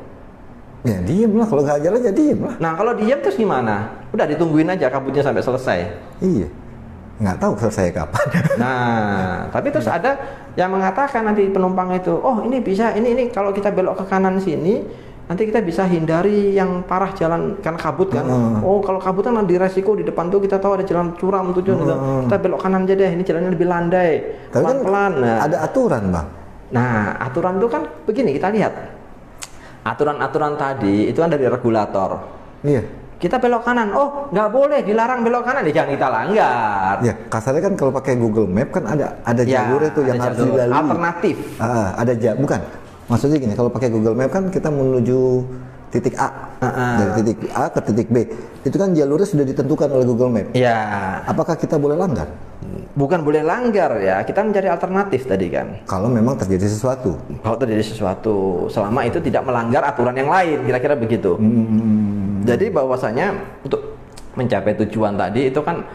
Ya diem lah, kalau nggak jalan ya diem lah. Nah kalau diem terus gimana? Udah ditungguin aja kabutnya sampai selesai. Iya, nggak tahu selesai kapan. Nah tapi terus ada yang mengatakan nanti penumpang itu, oh ini bisa, ini kalau kita belok ke kanan sini, nanti kita bisa hindari yang parah jalan karena kabut kan. Oh kalau kabut kan di resiko di depan tuh kita tahu ada jalan curam tujuan kita belok kanan aja deh, ini jalannya lebih landai, pelan-pelan. Kan ada aturan Bang. Nah, aturan itu kan begini, kita lihat. Aturan-aturan tadi itu kan dari regulator. Iya. Kita belok kanan, oh nggak boleh, dilarang belok kanan, jangan kita langgar. Ya, kasarnya kan kalau pakai Google Map kan ada jalur itu yang harus dilalui. Alternatif. Bukan. Maksudnya gini, kalau pakai Google Map kan kita menuju titik A, dari titik A ke titik B. Itu kan jalurnya sudah ditentukan oleh Google Map. Iya. Apakah kita boleh langgar? Bukan boleh langgar ya, kita mencari alternatif tadi kan. Kalau memang terjadi sesuatu. Kalau terjadi sesuatu, selama itu tidak melanggar aturan yang lain, kira-kira begitu. Jadi bahwasanya untuk mencapai tujuan tadi itu kan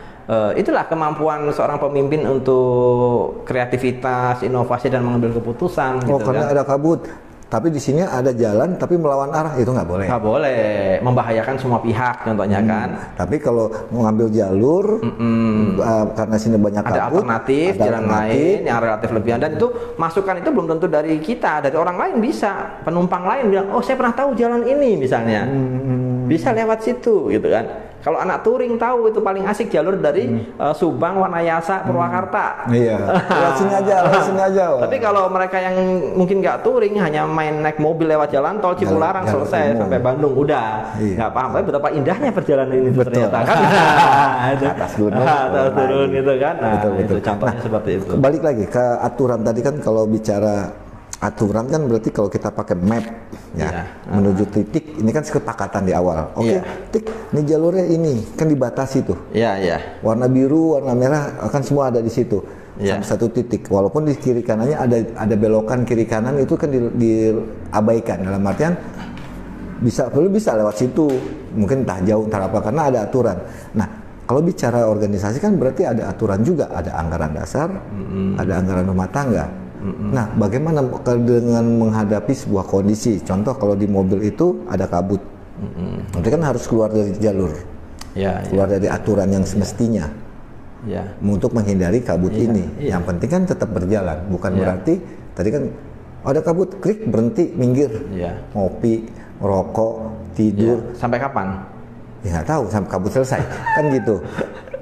itulah kemampuan seorang pemimpin untuk kreativitas, inovasi dan mengambil keputusan. Oh, gitu karena kan ada kabut. Tapi di sini ada jalan, tapi melawan arah itu nggak boleh. Nggak boleh, membahayakan semua pihak contohnya kan. Tapi kalau mengambil jalur, karena sini banyak kabut, ada alternatif, jalan lain yang relatif lebih. Dan itu masukan itu belum tentu dari kita, dari orang lain bisa. Penumpang lain bilang, oh saya pernah tahu jalan ini misalnya, bisa lewat situ gitu kan. Kalau anak touring tahu itu paling asik jalur dari Subang, Wanayasa, Purwakarta. Iya. Lewat sini aja. Tapi kalau mereka yang mungkin nggak touring, hanya main naik mobil lewat jalan tol Cipularang selesai sampai Bandung, udah nggak paham. Tapi betapa indahnya perjalanan ini ternyata kan. Atas gunung, atas turun gitu kan. Nah, betul. itu contohnya seperti itu. Balik lagi ke aturan tadi kan, kalau bicara aturan kan berarti kalau kita pakai map ya menuju titik, ini kan kesepakatan di awal. Oke, titik ini jalurnya ini kan dibatasi tuh. Iya. Warna biru, warna merah kan semua ada di situ. Sampai satu titik. Walaupun di kiri kanannya ada belokan kiri kanan, itu kan diabaikan, dalam artian bisa lewat situ. Mungkin entah jauh entah apa, karena ada aturan. Nah, kalau bicara organisasi kan berarti ada aturan juga, ada anggaran dasar, ada anggaran rumah tangga. Nah, bagaimana dengan menghadapi sebuah kondisi? Contoh kalau di mobil itu ada kabut, nanti kan harus keluar dari jalur, keluar dari aturan yang semestinya, untuk menghindari kabut ini. Yang penting kan tetap berjalan, bukan berarti tadi kan ada kabut, klik berhenti, minggir, ngopi, rokok, tidur. Sampai kapan? Ya nggak tahu, sampai kabut selesai, kan gitu.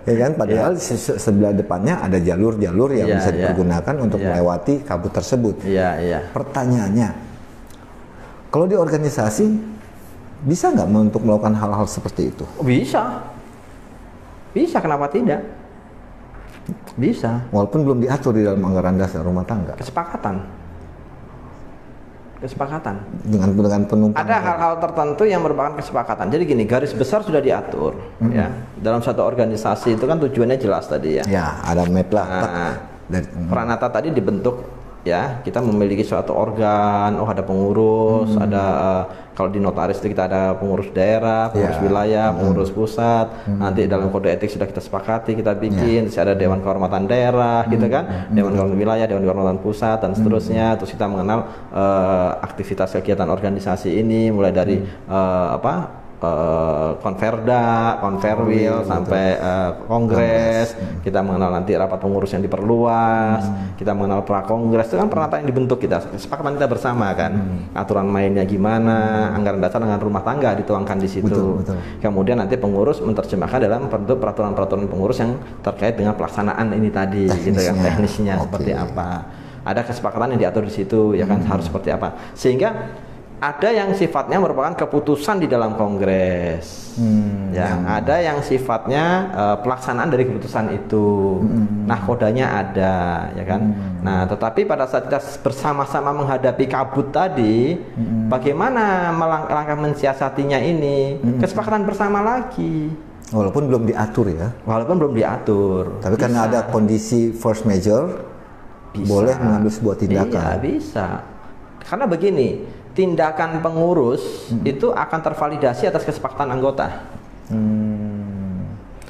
Ya kan, padahal sebelah depannya ada jalur-jalur yang bisa dipergunakan untuk melewati kabut tersebut. Pertanyaannya, kalau di organisasi bisa nggak untuk melakukan hal-hal seperti itu? Bisa, kenapa tidak? Bisa. Walaupun belum diatur di dalam anggaran dasar rumah tangga. Kesepakatan dengan penumpang. Ada hal-hal tertentu yang merupakan kesepakatan. Jadi gini, garis besar sudah diatur ya. Dalam satu organisasi itu kan tujuannya jelas tadi ya. Ya, ada map lah. Pranata tadi dibentuk ya, kita memiliki suatu organ, ada pengurus, ada kalau di notaris itu kita ada pengurus daerah, pengurus wilayah, pengurus pusat. Nanti dalam kode etik sudah kita sepakati, kita bikin, terus ada dewan kehormatan daerah gitu kan, dewan kehormatan wilayah, dewan kehormatan pusat dan seterusnya. Terus kita mengenal aktivitas kegiatan organisasi ini mulai dari konverda, konverwil, sampai kongres. Kita mengenal nanti rapat pengurus yang diperluas, kita mengenal prakongres, itu kan peralatan yang dibentuk kita, kesepakatan kita bersama kan. Aturan mainnya gimana, anggaran dasar dengan rumah tangga dituangkan di situ. Betul. Kemudian nanti pengurus menerjemahkan dalam bentuk peraturan-peraturan pengurus yang terkait dengan pelaksanaan ini tadi, gitu kan, teknisnya seperti apa. Ada kesepakatan yang diatur di situ, ya kan, harus seperti apa. Sehingga ada yang sifatnya merupakan keputusan di dalam kongres, ada yang sifatnya pelaksanaan dari keputusan itu. Nah, kodanya ada, ya kan. Nah, tetapi pada saat kita bersama-sama menghadapi kabut tadi, bagaimana langkah mensiasatinya ini? Kesepakatan bersama lagi. Walaupun belum diatur ya. Walaupun belum diatur. Tapi karena ada kondisi force major, boleh mengambil sebuah tindakan. Iya, bisa. Karena begini, tindakan pengurus itu akan tervalidasi atas kesepakatan anggota.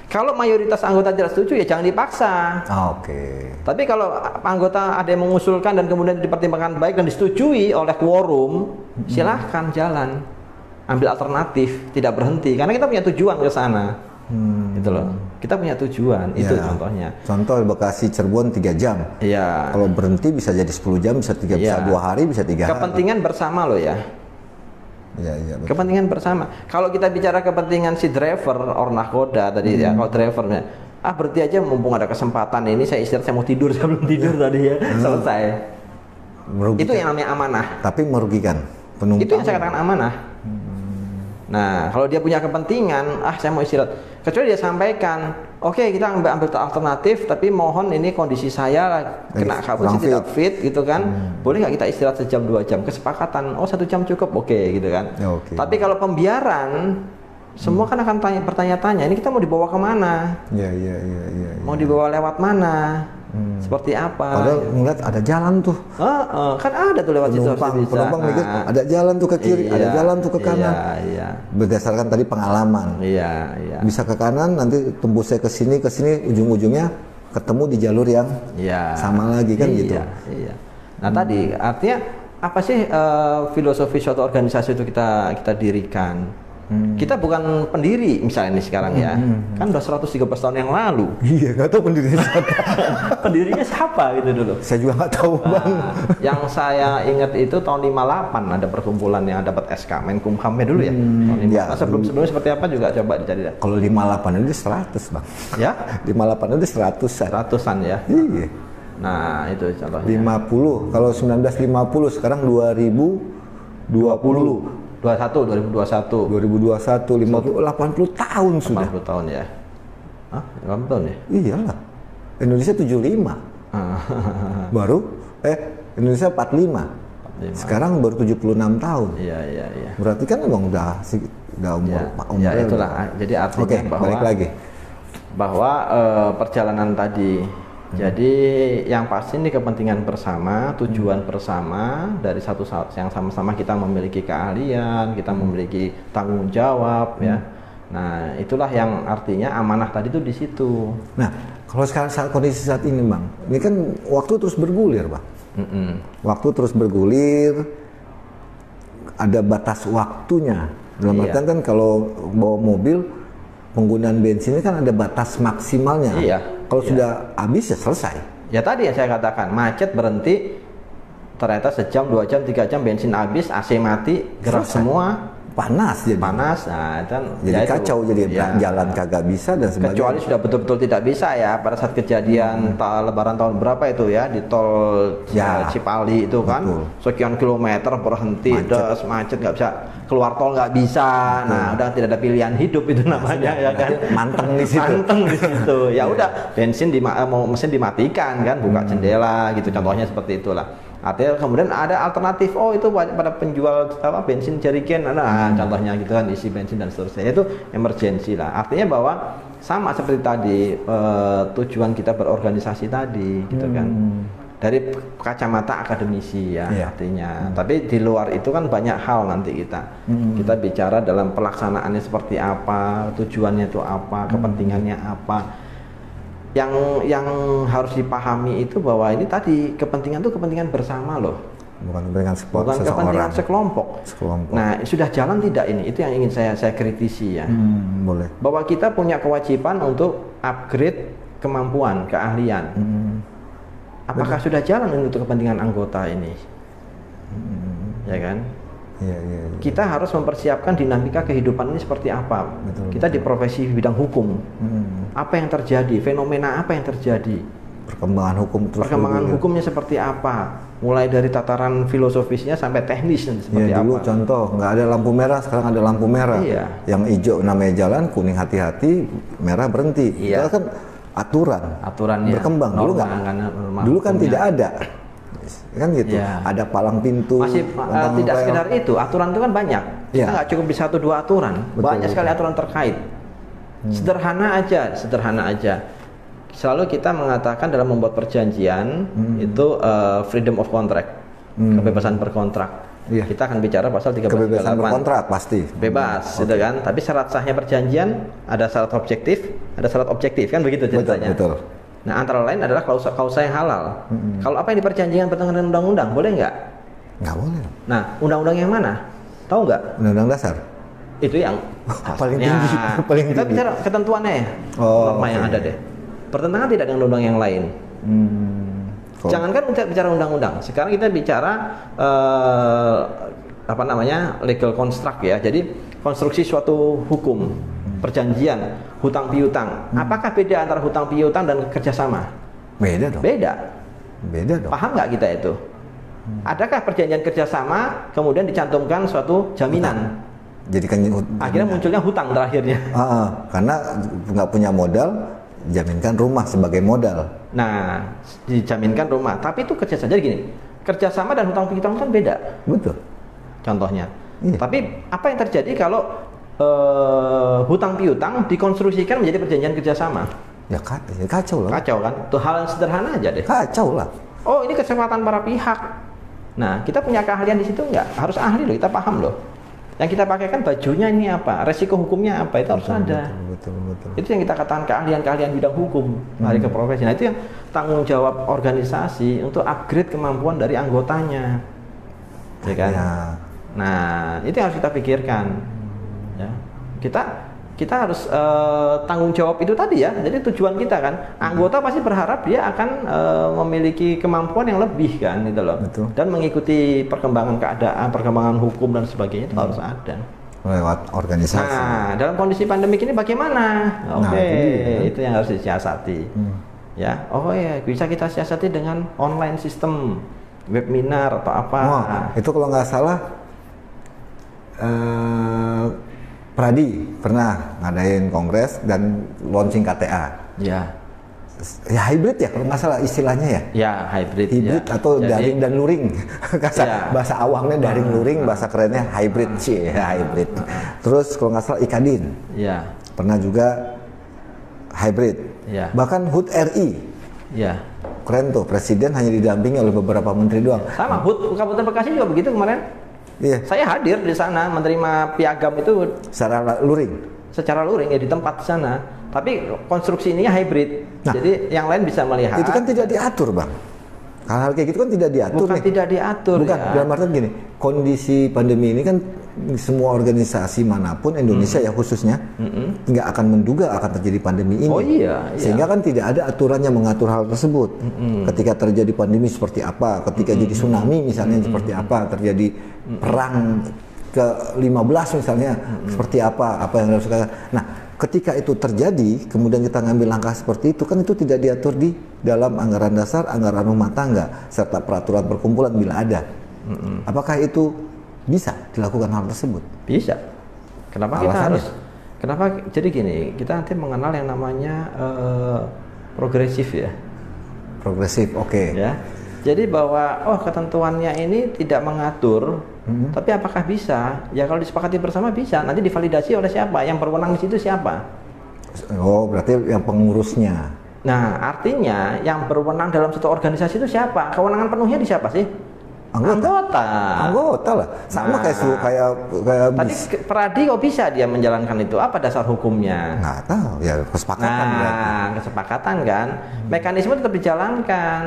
Kalau mayoritas anggota tidak setuju, ya jangan dipaksa. Oke. Tapi kalau anggota ada yang mengusulkan dan kemudian dipertimbangkan baik dan disetujui oleh quorum, silahkan jalan, ambil alternatif, tidak berhenti, karena kita punya tujuan ke sana. Gitu loh. Kita punya tujuan, itu contohnya. Contoh Bekasi Cirebon 3 jam. Iya. Kalau berhenti bisa jadi 10 jam, bisa 3, bisa 2 hari, bisa 3 hari. Kepentingan bersama loh ya. Iya, betul. Kepentingan bersama. Kalau kita bicara kepentingan si driver or nahkoda tadi ya, kalau drivernya, berhenti aja mumpung ada kesempatan ini, saya istirahat, saya mau tidur, saya belum tidur tadi ya, selesai. Merugikan. Itu yang namanya amanah. Tapi merugikan penumpang. Itu yang saya katakan amanah. Nah, kalau dia punya kepentingan, saya mau istirahat. Kecuali dia sampaikan, oke, kita ambil alternatif, tapi mohon ini kondisi saya kena kabut, tidak fit gitu kan. Boleh nggak kita istirahat sejam 2 jam? Kesepakatan, 1 jam cukup, oke gitu kan. Tapi kalau pembiaran, semua kan akan bertanya-tanya, ini kita mau dibawa kemana? Iya. Mau dibawa lewat mana? Seperti apa? Padahal ngeliat ada jalan tuh. Kan ada tuh lewat situ. Penumpang mikir ada jalan tuh ke kiri, ada jalan tuh ke kanan. Berdasarkan tadi pengalaman. Iya. Bisa ke kanan, nanti tembusnya ke sini, ujung-ujungnya ketemu di jalur yang sama lagi kan gitu. Iya. Nah tadi artinya apa sih filosofi suatu organisasi itu kita dirikan? Kita bukan pendiri misalnya ini sekarang ya, kan udah 113 tahun yang lalu. Iya, nggak tahu pendirinya siapa. Pendirinya siapa gitu dulu. Saya juga nggak tahu bang. Yang saya ingat itu tahun 58 ada perkumpulan yang dapat SK Menkumhamnya dulu ya. Nah, sebelumnya seperti apa juga coba dicari. Kalau 58 itu 100 bang. Ya? 58 itu 100-an. 100-an ya. Iya. Nah itu contohnya. 50. Kalau 1950 sekarang 2020. 2021 50, 80 tahun sudah. 80 tahun ya. 80 tahun ya? Iyalah. Indonesia 75. Baru Indonesia 45. Sekarang baru 76 tahun. Iya. Berarti kan emang udah umur. Ya itulah. Jadi artinya bahwa balik lagi. Bahwa perjalanan tadi. Jadi yang pasti ini kepentingan bersama, tujuan bersama dari satu yang sama-sama kita memiliki keahlian, kita memiliki tanggung jawab ya. Nah, itulah yang artinya amanah tadi itu di situ. Nah, kalau sekarang kondisi saat ini, Bang, ini kan waktu terus bergulir, Bang. Waktu terus bergulir, ada batas waktunya. Dalam artian kan kalau bawa mobil, penggunaan bensinnya kan ada batas maksimalnya. Iya. Kalau sudah habis ya selesai. Ya tadi yang saya katakan, macet berhenti, ternyata sejam, 2 jam, 3 jam bensin habis, AC mati, gerak semua. Panas jadi. Panas, nah kan. Jadi kacau, jadi jalan kagak bisa dan sebagainya. Kecuali sudah betul-betul tidak bisa ya, pada saat kejadian lebaran tahun berapa itu ya, di tol Cipali itu kan, sekian kilometer berhenti, macet nggak bisa, keluar tol nggak bisa. Nah udah tidak ada pilihan hidup itu namanya ya kan. Manteng di situ. Manteng di situ. Ya udah, mesin dimatikan kan, buka jendela gitu, contohnya seperti itulah. Artinya kemudian ada alternatif, itu pada penjual bensin jerigen, contohnya gitu kan, isi bensin dan seterusnya, itu emergensi lah. Artinya bahwa sama seperti tadi tujuan kita berorganisasi tadi gitu kan, dari kacamata akademisi ya artinya. Tapi di luar itu kan banyak hal nanti kita bicara dalam pelaksanaannya seperti apa, tujuannya itu apa, kepentingannya apa. Yang harus dipahami itu bahwa ini tadi kepentingan itu kepentingan bersama loh. Bukan kepentingan bukan kepentingan sekelompok. Nah, sudah jalan tidak ini? Itu yang ingin saya kritisi ya. Boleh. Bahwa kita punya kewajiban untuk upgrade kemampuan, keahlian. Apakah sudah jalan untuk kepentingan anggota ini? Ya kan? Iya. Kita harus mempersiapkan dinamika kehidupan ini seperti apa. Kita di profesi bidang hukum. Apa yang terjadi? Fenomena apa yang terjadi? Perkembangan hukumnya seperti apa? Mulai dari tataran filosofisnya sampai teknisnya seperti apa? Dulu contoh nggak ada lampu merah, sekarang ada lampu merah. Iya. Yang hijau namanya jalan, kuning hati-hati, merah berhenti. Iya. Itu kan aturannya berkembang. Dulu nggak. Dulu kan tidak ada. Kan gitu. Ya. Ada palang pintu. Masih tidak sekedar itu, aturan itu kan banyak. Kita nggak cukup di 1-2 aturan. Banyak sekali aturan terkait. Sederhana aja. Selalu kita mengatakan dalam membuat perjanjian itu freedom of contract, kebebasan berkontrak. Iya. Kita akan bicara pasal 1338. Kebebasan berkontrak pasti. Bebas, gitu kan. Tapi syarat sahnya perjanjian ada syarat objektif, kan begitu ceritanya. Betul. Nah, antara lain adalah klausa yang halal. Kalau apa yang diperjanjikan bertentangan dengan undang-undang, boleh nggak? Nggak boleh. Nah, undang-undang yang mana? Tahu nggak? Undang-undang dasar. Itu yang paling tinggi. Kita bicara ketentuannya ya, norma yang ada deh. Bertentangan tidak dengan undang yang lain. Jangankan bicara undang-undang. Sekarang kita bicara legal construct ya. Jadi konstruksi suatu hukum, perjanjian, hutang piutang. Apakah beda antara hutang piutang dan kerjasama? Beda dong. Beda dong. Paham nggak kita itu? Adakah perjanjian kerjasama kemudian dicantumkan suatu jaminan? Jadi kan akhirnya munculnya hutang terakhirnya. Karena nggak punya modal, jaminkan rumah sebagai modal. Nah, dijaminkan rumah. Tapi itu kerjasama. Jadi gini, kerjasama dan hutang piutang kan beda. Betul. Contohnya. Iya. Tapi apa yang terjadi kalau hutang piutang dikonstruksikan menjadi perjanjian kerjasama? Ya kacau lah. Kacau kan? Itu hal yang sederhana aja deh. Kacau lah. Oh, ini kesepakatan para pihak. Nah, kita punya keahlian di situ nggak? Harus ahli loh, kita paham loh. Yang kita pakai kan bajunya ini apa, resiko hukumnya apa, itu harus ada. Betul. Itu yang kita katakan keahlian bidang hukum, hari ke profesi. Nah, itu yang tanggung jawab organisasi untuk upgrade kemampuan dari anggotanya, ya kan? Ya. Nah, itu yang harus kita pikirkan. Ya, kita harus tanggung jawab itu tadi ya. Jadi tujuan kita kan, anggota pasti berharap dia akan memiliki kemampuan yang lebih kan, gitu loh. Betul. Dan mengikuti perkembangan keadaan, perkembangan hukum dan sebagainya itu harus ada. Lewat organisasi. Nah, dalam kondisi pandemik ini bagaimana? Oke, itu yang harus disiasati. Ya, bisa kita siasati dengan online sistem, webinar atau apa. Itu kalau nggak salah. Pradi pernah ngadain kongres dan launching KTA. Ya. Ya hybrid ya kalau nggak salah istilahnya ya. Ya hybrid ya. Atau jadi, daring dan luring. Bahasa awamnya daring luring, bahasa kerennya hybrid sih ya hybrid. Terus kalau nggak salah Ikadin. Ya. Pernah juga hybrid. Ya. Bahkan HUT RI. Ya. Keren tuh, presiden hanya didampingi oleh beberapa menteri doang. Sama HUT Kabupaten Bekasi juga begitu kemarin. Iya. Saya hadir di sana menerima piagam itu secara luring. Secara luring ya di tempat di sana. Tapi konstruksi ini hybrid. Nah, jadi yang lain bisa melihat. Itu kan tidak diatur, Bang. Hal-hal kayak gitu kan tidak diatur. Bukan tidak diatur. Bukan. Ya. Dalam artian gini, kondisi pandemi ini kan semua organisasi manapun Indonesia ya khususnya nggak akan menduga akan terjadi pandemi ini. Oh iya. Sehingga kan tidak ada aturan yang mengatur hal tersebut. Ketika terjadi pandemi seperti apa, ketika jadi tsunami misalnya seperti apa, terjadi perang ke-15 misalnya seperti apa yang harus kita. Nah, ketika itu terjadi, kemudian kita ngambil langkah seperti itu kan itu tidak diatur di dalam anggaran dasar, anggaran rumah tangga serta peraturan perkumpulan bila ada. Apakah itu bisa dilakukan hal tersebut? Bisa. Kenapa kita harus? Kenapa? Jadi gini, kita nanti mengenal yang namanya progresif ya. Progresif, oke. Ya. Jadi bahwa ketentuannya ini tidak mengatur, tapi apakah bisa? Ya kalau disepakati bersama bisa. Nanti divalidasi oleh siapa? Yang berwenang di situ siapa? Oh, berarti yang pengurusnya. Nah, artinya yang berwenang dalam satu organisasi itu siapa? Kewenangan penuhnya di siapa sih? Anggota lah. Sama kayak tadi Pradi kok bisa dia menjalankan itu? Apa dasar hukumnya? Nggak tahu. Ya kesepakatan. Kesepakatan kan. Mekanisme tetap dijalankan.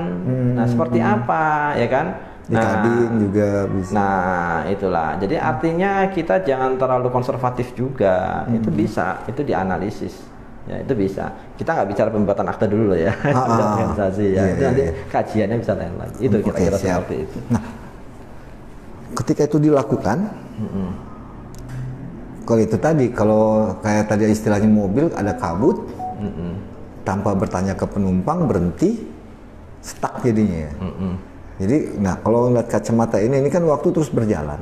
Nah, seperti apa, ya kan? Di kabin juga bisa. Nah, itulah. Jadi artinya kita jangan terlalu konservatif juga. Itu bisa, itu dianalisis. Ya, itu bisa. Kita nggak bicara pembuatan akte dulu loh ya. Organisasi ya. Itu nanti kajiannya bisa lain lagi. Itu kira-kira seperti itu. Nah, ketika itu dilakukan, kalau itu tadi, kalau kayak tadi istilahnya mobil ada kabut, tanpa bertanya ke penumpang berhenti, stuck jadinya ya. Jadi, nah kalau ngeliat kacamata ini kan waktu terus berjalan.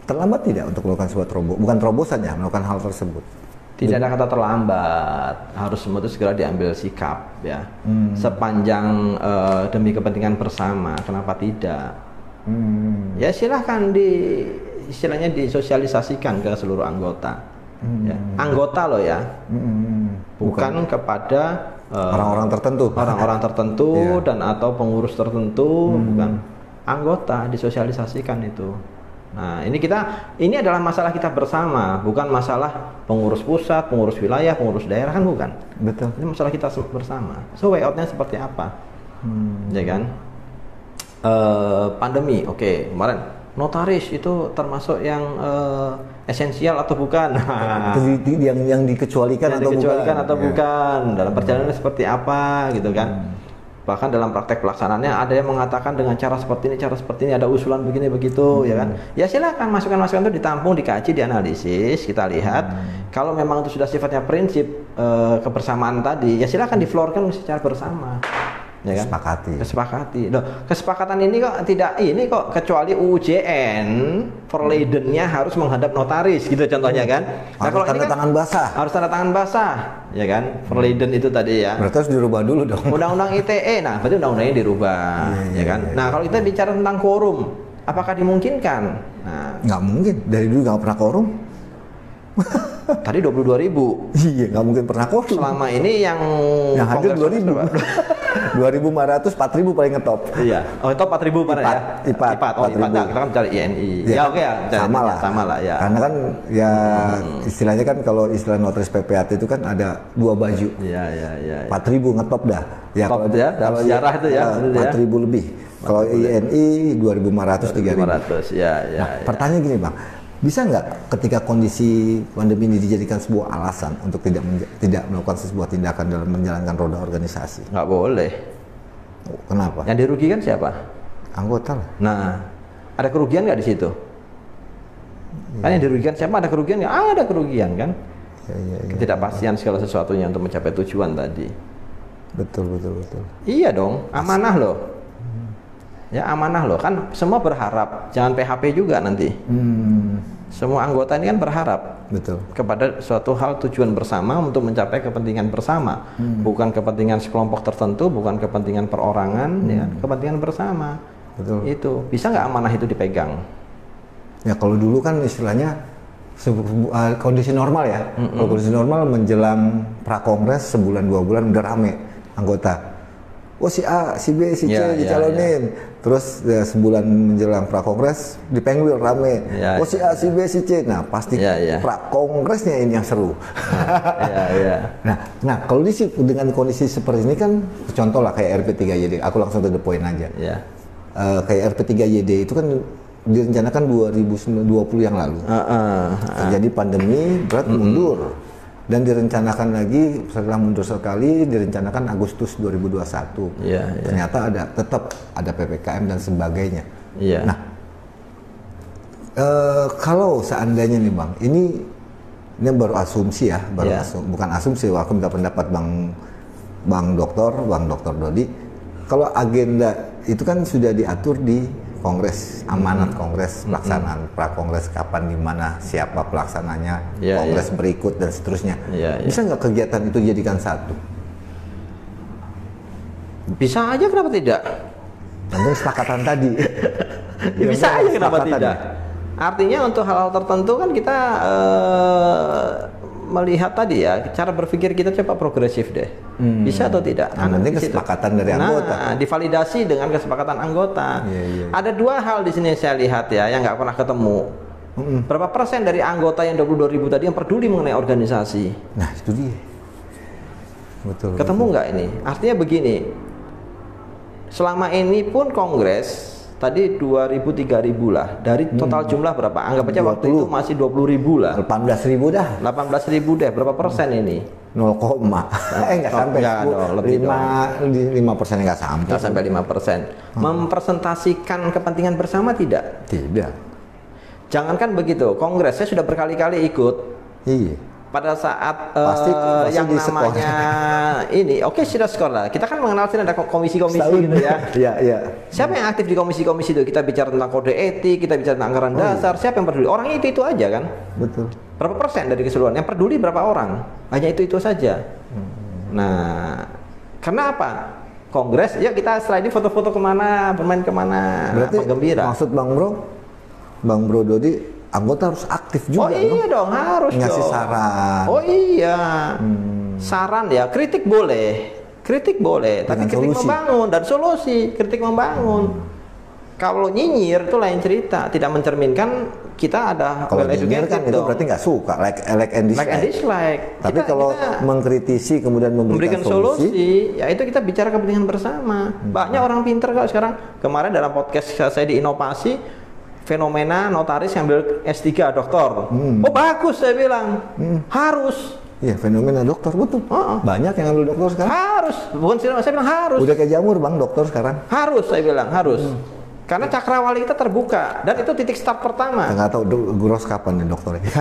Terlambat tidak untuk melakukan sebuah bukan terobosan ya, melakukan hal tersebut? Tidak ada kata terlambat, harus semua itu segera diambil sikap ya. Sepanjang demi kepentingan bersama, kenapa tidak? Ya silahkan istilahnya disosialisasikan ke seluruh anggota. Ya. Anggota loh ya, bukan kepada orang-orang tertentu, dan atau pengurus tertentu, bukan. Anggota disosialisasikan itu. Nah, ini adalah masalah kita bersama, bukan masalah pengurus pusat, pengurus wilayah, pengurus daerah, kan bukan. Betul. Ini masalah kita bersama. So way out-nya seperti apa? Ya kan? Pandemi, oke, kemarin notaris itu termasuk yang esensial atau bukan? yang dikecualikan atau bukan? Dalam perjalanan seperti apa gitu kan? Bahkan dalam praktek pelaksanaannya ada yang mengatakan dengan cara seperti ini, ada usulan begini begitu, ya kan? Ya silakan masukan-masukan itu ditampung, dikaji, dianalisis, kita lihat. Kalau memang itu sudah sifatnya prinsip kebersamaan tadi, ya silakan diflorkan secara bersama. Ya kan? Kesepakati. Loh, kesepakatan ini kok kecuali UJN Verleidennya harus menghadap notaris gitu contohnya kan. Nah, kalau tanda tangan basah. Harus tanda tangan basah, ya kan? Verleiden itu tadi ya. Berarti harus dirubah dulu dong. Undang-undang ITE, nah berarti undang-undangnya dirubah, ya kan? Nah, kalau kita bicara tentang quorum, apakah dimungkinkan? Nah, nggak mungkin. Dari dulu nggak pernah quorum. Tadi 22.000. Iya, nggak mungkin pernah quorum. Selama ini yang hadir 2.000. 2.500, 4.000 paling ngetop. Iya. Oh, itu 4.000 pada ya. IPAT. Oh, IPAT. Nah, kita kan cari INI. Ya, oke ya. Sama lah ya. Karena kan ya istilahnya kan kalau istilah notaris PPAT itu kan ada 2 baju. Iya. 4.000 ngetop dah. Ya, top ya, dalam sejarah itu ya. 4.000 lebih. Kalau INI 2.500, 3.000. Ya. Pertanyaan gini, Bang. Bisa nggak ketika kondisi pandemi ini dijadikan sebuah alasan untuk tidak melakukan sebuah tindakan dalam menjalankan roda organisasi? Nggak boleh. Kenapa? Yang dirugikan siapa? Anggota lah. Nah, ada kerugian nggak di situ? Kan yang dirugikan siapa? Ada kerugian nggak? Ada kerugian kan? Ketidakpastian segala sesuatunya untuk mencapai tujuan tadi. Betul. Iya dong, amanah loh. Ya amanah loh, kan semua berharap, jangan PHP juga nanti. Semua anggota ini kan berharap kepada suatu hal tujuan bersama untuk mencapai kepentingan bersama, bukan kepentingan sekelompok tertentu, bukan kepentingan perorangan, ya, kepentingan bersama. Itu bisa nggak amanah itu dipegang? Ya kalau dulu kan istilahnya kondisi normal ya, kalau kondisi normal menjelang prakongres sebulan 2 bulan udah rame anggota. Oh si A, si B, si C dicalonin. Terus ya, sebulan menjelang prakongres dipanggil rame. Oh si A, si B, si C. Nah pasti prakongresnya ini yang seru. Nah kalau dengan kondisi seperti ini kan contoh lah kayak RP3YD. Aku langsung to the point aja. Kayak RP3YD itu kan direncanakan 2020 yang lalu. Terjadi pandemi, berat mundur. Dan direncanakan lagi setelah mundur sekali direncanakan Agustus 2021. Ternyata tetap ada PPKM dan sebagainya. Nah, kalau seandainya nih Bang, ini baru asumsi ya, bukan asumsi. Aku minta pendapat Bang Dokter Dodi. Kalau agenda itu kan sudah diatur di Kongres, amanat Kongres, pelaksanaan prakongres kapan, di mana, siapa pelaksananya, Kongres berikut dan seterusnya. Bisa nggak kegiatan itu dijadikan satu? Bisa aja, kenapa tidak? Tentu kesepakatan tadi. Bisa aja, kenapa tidak? Artinya untuk hal-hal tertentu kan kita melihat tadi ya, cara berpikir kita coba progresif deh. Bisa atau tidak? Nanti kesepakatan dari anggota. Divalidasi dengan kesepakatan anggota. Ada 2 hal di sini saya lihat ya, yang nggak pernah ketemu. Berapa persen dari anggota yang 22.000 tadi yang peduli mengenai organisasi? Nah itu dia. Betul. Ketemu nggak ini? Artinya begini, selama ini pun Kongres tadi 2.000 3.000 lah. Dari total jumlah berapa? Anggap aja waktu itu masih 20.000 lah. 18.000 dah. 18.000 deh. Berapa persen ini? 0, enggak sampai. Enggak dong, lebih 5% enggak sampai. Enggak sampai 5%. Mempresentasikan kepentingan bersama tidak? Tidak. Jangankan begitu, kongresnya sudah berkali-kali ikut. Iya. Pada saat pasti yang namanya ini, oke sudah skor lah. Kita kan mengenal sini ada komisi-komisi gitu ya. Iya, iya. Siapa yang aktif di komisi-komisi itu? Kita bicara tentang kode etik, kita bicara tentang anggaran dasar. Siapa yang peduli? Orang itu aja kan. Betul. Berapa persen dari keseluruhan? Yang peduli berapa orang? Hanya itu saja. Nah, karena apa? Kongres, yuk kita setelah ini foto-foto kemana, bermain kemana, berarti gembira. Maksud Bang Bro Dodi, anggota harus aktif juga. Oh iya dong, harus ngasih dong. saran. Oh iya, saran ya, kritik boleh, tapi kritik solusi. membangun dan solusi, kritik membangun. Kalau nyinyir itu lain cerita, tidak mencerminkan kita ada kalau nyinyir kan itu dong. berarti nggak suka, like and dislike. Tapi kalau mengkritisi kemudian memberikan solusi, ya itu kita bicara kepentingan bersama. Banyak orang pinter kok sekarang. Kemarin dalam podcast saya di Inovasi, fenomena notaris yang ambil S3 doktor. Oh bagus saya bilang. Harus. Iya, fenomena dokter betul. Banyak yang ambil dokter sekarang. Harus. Bukan saya bilang harus. Udah kayak jamur Bang dokter sekarang. Harus saya bilang, harus. Karena cakrawala kita terbuka dan itu titik start pertama. Nggak tahu Guros kapan nih dokternya.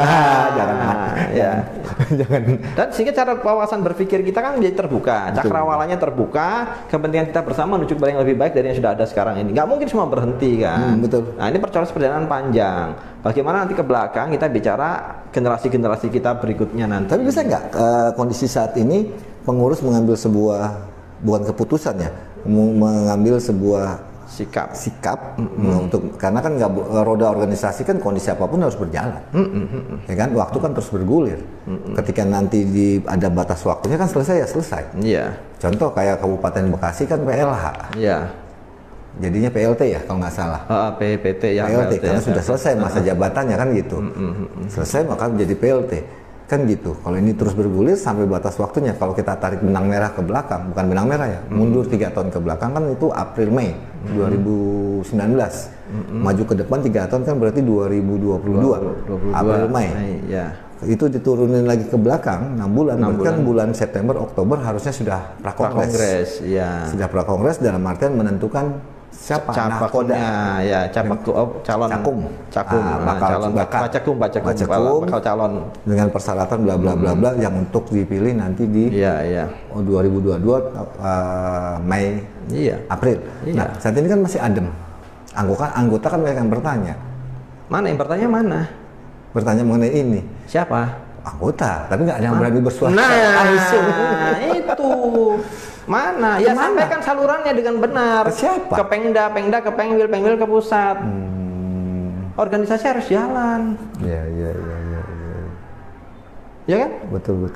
Jangan. Ya. Jangan. Dan sehingga cara wawasan berpikir kita kan menjadi terbuka. Cakrawalanya terbuka, kepentingan kita bersama menuju kepada yang lebih baik dari yang sudah ada sekarang ini. Nggak mungkin semua berhenti kan. Betul. Nah ini perjalanan panjang. Bagaimana nanti ke belakang kita bicara generasi-generasi kita berikutnya nanti. Tapi bisa nggak kondisi saat ini pengurus mengambil sebuah, bukan keputusan ya, mengambil sebuah sikap untuk, karena kan nggak, roda organisasi kan kondisi apapun harus berjalan, ya kan, waktu kan terus bergulir. Ketika nanti ada batas waktunya kan selesai ya selesai. Iya. Contoh kayak Kabupaten Bekasi kan PLH. Iya. Jadinya PLT ya kalau nggak salah. PLT ya. PLT karena sudah selesai masa jabatannya kan gitu. Selesai maka menjadi PLT. Kan gitu. Kalau ini terus bergulir sampai batas waktunya, kalau kita tarik benang merah ke belakang, bukan benang merah ya, mundur 3 tahun ke belakang kan itu April Mei 2019. Maju ke depan 3 tahun kan berarti 2022. April Mei. Ya. Itu diturunin lagi ke belakang 6 bulan. Berarti kan bulan September Oktober harusnya sudah prakongres. Ya. Sudah prakongres dalam artian menentukan siapa nakoda ya, calon bakal calon dengan persyaratan bla bla bla bla yang untuk dipilih nanti di 2022 Mei April. Nah saat ini kan masih adem, anggota kan banyak yang bertanya. Mana yang bertanya mana? Bertanya mengenai ini. Siapa? Anggota, tapi nggak ada yang berani bersuara. Nah itu mana? Ya sampaikan salurannya dengan benar. Siapa? Ke Pengda, ke Pengwil, ke pusat. Organisasi harus jalan. Ya. Ya kan? Betul.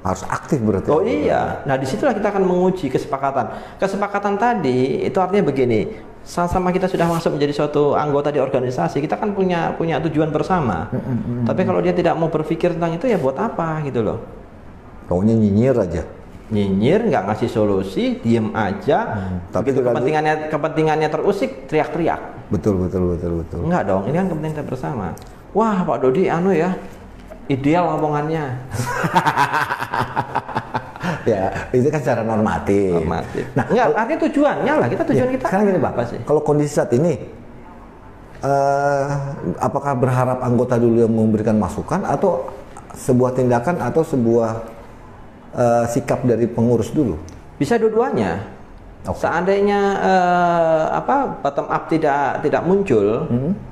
Harus aktif berarti. Oh iya. Nah disitulah kita akan menguji kesepakatan. Kesepakatan tadi itu artinya begini. Sama-sama kita sudah masuk menjadi suatu anggota di organisasi, kita kan punya tujuan bersama. Tapi kalau dia tidak mau berpikir tentang itu ya buat apa gitu loh. Pokoknya nyinyir aja. Nyinyir, nggak ngasih solusi, diem aja. Tapi kepentingannya terusik, teriak-teriak. Betul. Enggak dong, ini kan kepentingan kita bersama. Wah Pak Dodi ya, ideal omongannya. Ya, itu kan secara normatif. Nah, enggak, artinya tujuannya lah, tujuan kita sekarang gini Pak, sih? Kalau kondisi saat ini, apakah berharap anggota dulu yang memberikan masukan atau sebuah tindakan atau sebuah sikap dari pengurus dulu? Bisa dua-duanya. Seandainya bottom up tidak muncul,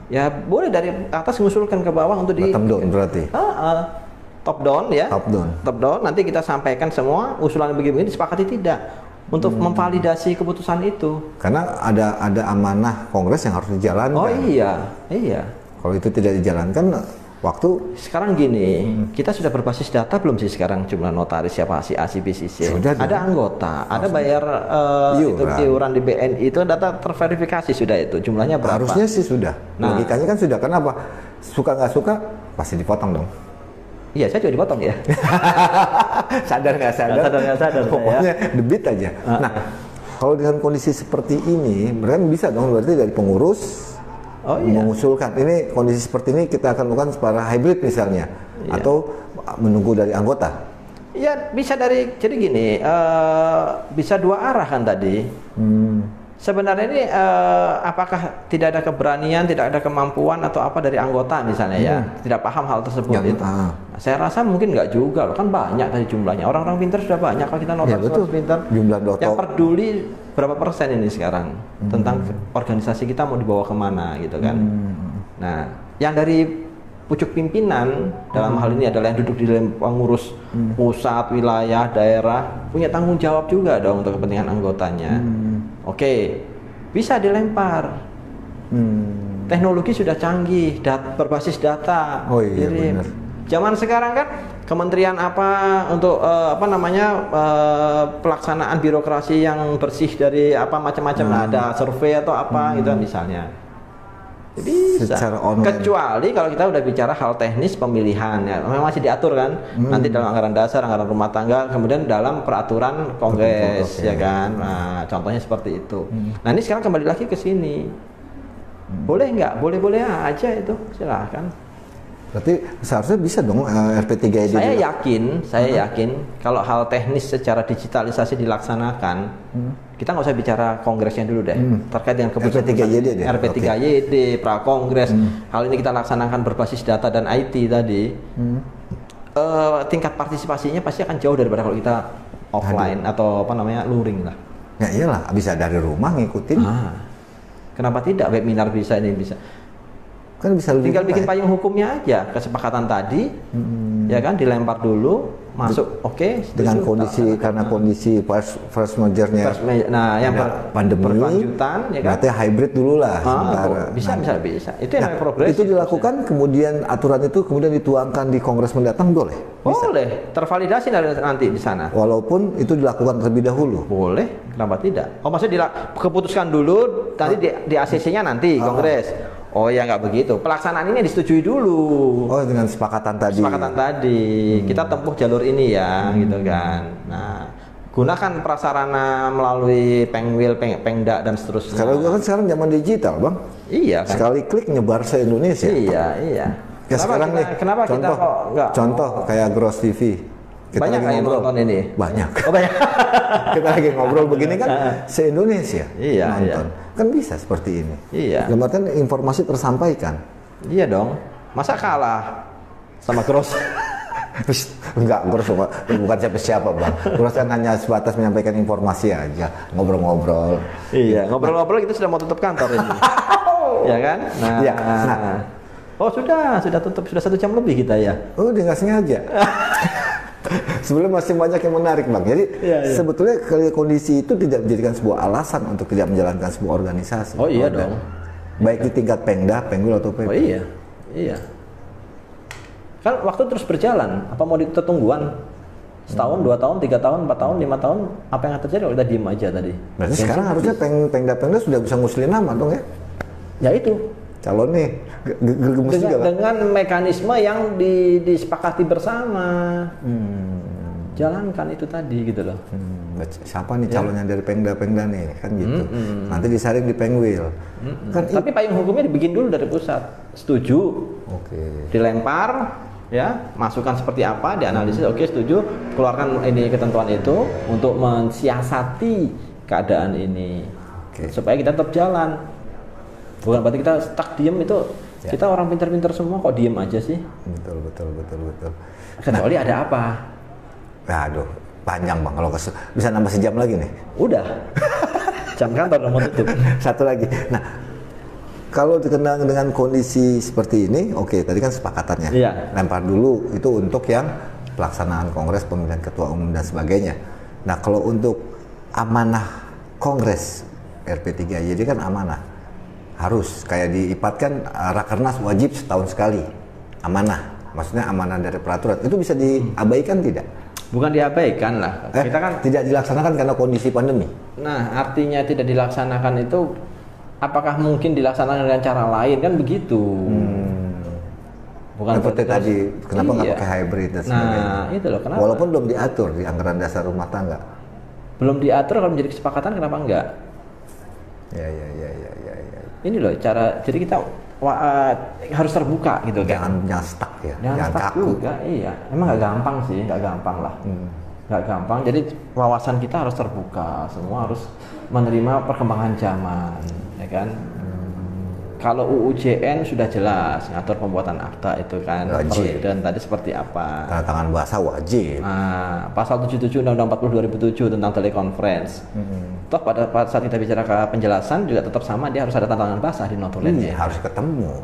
ya boleh dari atas mengusulkan ke bawah untuk bottom down berarti. Top down ya. Top down nanti kita sampaikan semua usulan begini disepakati tidak untuk memvalidasi keputusan itu. Karena ada amanah kongres yang harus dijalankan. Oh iya. Kalau itu tidak dijalankan, waktu sekarang gini, kita sudah berbasis data belum sih sekarang jumlah notaris siapa si A, si B, si C. Ada anggota, ada bayar iuran di BNI, itu data terverifikasi sudah itu jumlahnya berapa? Harusnya sih sudah. Logikanya kan sudah. Kenapa? Suka nggak suka pasti dipotong dong. Iya, saya juga dipotong ya. Sadar nggak sadar. Sadar. Pokoknya debit aja. Nah, kalau dengan kondisi seperti ini, mereka bisa dong berarti dari pengurus mengusulkan ini kondisi seperti ini kita akan lakukan secara hybrid misalnya, atau menunggu dari anggota. Ya bisa jadi gini, bisa dua arah kan tadi. Sebenarnya ini apakah tidak ada keberanian, tidak ada kemampuan atau apa dari anggota misalnya ya, tidak paham hal tersebut itu. Saya rasa mungkin nggak juga loh, kan banyak tadi jumlahnya. Orang-orang pintar sudah banyak kalau kita nonton pintar. Jumlah yang peduli berapa persen ini sekarang tentang organisasi kita mau dibawa kemana gitu kan. Nah, yang dari pucuk pimpinan dalam hal ini adalah yang duduk di pengurus pusat, wilayah, daerah, punya tanggung jawab juga dong untuk kepentingan anggotanya. Oke, bisa dilempar. Teknologi sudah canggih, berbasis data. Oh iya benar. Zaman sekarang kan kementerian apa untuk pelaksanaan birokrasi yang bersih dari apa macam-macam, ada survei atau apa gitu misalnya. Bisa. Kecuali kalau kita udah bicara hal teknis pemilihan ya, memang masih diatur kan. Nanti dalam anggaran dasar, anggaran rumah tangga, kemudian dalam peraturan kongres ya kan. Nah, contohnya seperti itu. Nah, ini sekarang kembali lagi ke sini. Boleh nggak? Boleh-boleh aja itu, silahkan. Berarti seharusnya bisa dong RP3ID. Saya yakin kalau hal teknis secara digitalisasi dilaksanakan, kita nggak usah bicara kongresnya dulu deh. Terkait dengan keputusan RP3YD, prakongres, hal ini kita laksanakan berbasis data dan IT tadi. Tingkat partisipasinya pasti akan jauh daripada kalau kita offline atau luring lah. Ya iyalah, bisa dari rumah ngikutin. Kenapa tidak webinar bisa, ini bisa. Kan bisa tinggal bikin payung hukumnya aja, kesepakatan tadi ya kan, dilempar dulu, masuk dengan kondisi karena kondisi first mergernya yang pandemi berkelanjutan ya kan, berarti hybrid dulu lah bisa itu yang progres itu dilakukan kemudian aturan itu kemudian dituangkan di kongres mendatang boleh tervalidasi nanti di sana walaupun itu dilakukan terlebih dahulu kenapa tidak maksudnya keputuskan dulu nanti di ACC-nya nanti kongres. Oh ya nggak begitu. Pelaksanaan ini disetujui dulu. Oh dengan kesepakatan tadi. Kita tempuh jalur ini ya, gitu kan. Nah, gunakan prasarana melalui Pengwil, Pengda dan seterusnya. Sekarang zaman digital, Bang. Iya kan. Sekali klik nyebar se-Indonesia. Iya. Ya sekarang contoh kayak Gross TV. Kita banyak yang nonton ini. Banyak. Banyak. Kita lagi ngobrol begini kan se-Indonesia nonton. Kan bisa seperti ini. Iya. Dalam informasi tersampaikan. Iya dong. Masa kalah sama Gross? Enggak, Gross bukan siapa-siapa, Bang. Gross kan hanya sebatas menyampaikan informasi aja, ngobrol-ngobrol. Iya, ngobrol-ngobrol kita sudah mau tutup kantor ini. Ya kan? Nah. Oh sudah tutup, sudah 1 jam lebih kita ya. Oh, dia nggak sengaja. Sebenarnya masih banyak yang menarik, Bang. Jadi sebetulnya kondisi itu tidak menjadikan sebuah alasan untuk tidak menjalankan sebuah organisasi. Oh iya dong. Baik di tingkat Pengda, Pengwil atau PP. Oh iya. Kan waktu terus berjalan. Apa mau ditungguan? Setahun, 2 tahun, 3 tahun, 4 tahun, 5 tahun, apa yang akan terjadi kalau kita diem aja tadi? Berarti sekarang harusnya Pengda sudah bisa ngusulin nama dong ya? Ya itu. Calon nih, gemes juga lah. Dengan mekanisme yang disepakati bersama. Jalankan itu tadi gitu loh. Siapa nih calonnya dari Pengda nih kan gitu. Nanti disaring di Pengwil. Tapi payung hukumnya dibikin dulu dari pusat. Setuju? Dilempar ya, masukan seperti apa, dianalisis, setuju, keluarkan ini ketentuan itu untuk mensiasati keadaan ini. Supaya kita tetap jalan. Bukan berarti kita stuck diem itu. Kita orang pintar-pintar semua kok diem aja sih. Betul. Kecuali ada apa? Aduh, panjang, Bang. Kalau bisa nambah sejam lagi nih. Udah. Jam kantor udah mau tutup. Satu lagi. Nah, kalau dikenal dengan kondisi seperti ini, tadi kan sepakatannya. Lempar dulu itu untuk yang pelaksanaan kongres, pemilihan ketua umum dan sebagainya. Nah, kalau untuk amanah kongres RP3YD kan amanah. Harus kayak di IPAT kan Rakernas wajib setahun sekali. Amanah. Maksudnya amanah dari peraturan. Itu bisa diabaikan tidak? Bukan diabaikan lah. Kita kan tidak dilaksanakan karena kondisi pandemi. Nah, artinya tidak dilaksanakan itu apakah mungkin dilaksanakan dengan cara lain kan begitu? Bukan seperti tadi, kenapa nggak pakai hybrid dan sebagainya? Nah, itu loh kenapa. Walaupun belum diatur di anggaran dasar rumah tangga. belum diatur, kalau menjadi kesepakatan kenapa enggak? Ya. Ini loh cara, jadi kita harus terbuka gitu kan. Jangan stuck ya. Jangan stuck kaku. juga, iya. Emang nggak gampang sih, nggak gampang lah. Nggak gampang. Jadi wawasan kita harus terbuka, semua harus menerima perkembangan zaman, ya kan. Kalau UU JN sudah jelas ngatur pembuatan akta itu kan, wajib. dan tadi seperti apa. Tanda tangan bahasa wajib. Nah, pasal 77 Undang-Undang 40 2007 tentang telekonferensi. Toh pada saat kita bicara ke penjelasan juga tetap sama, dia harus ada tanda tangan basah di notulennya. Harus ketemu.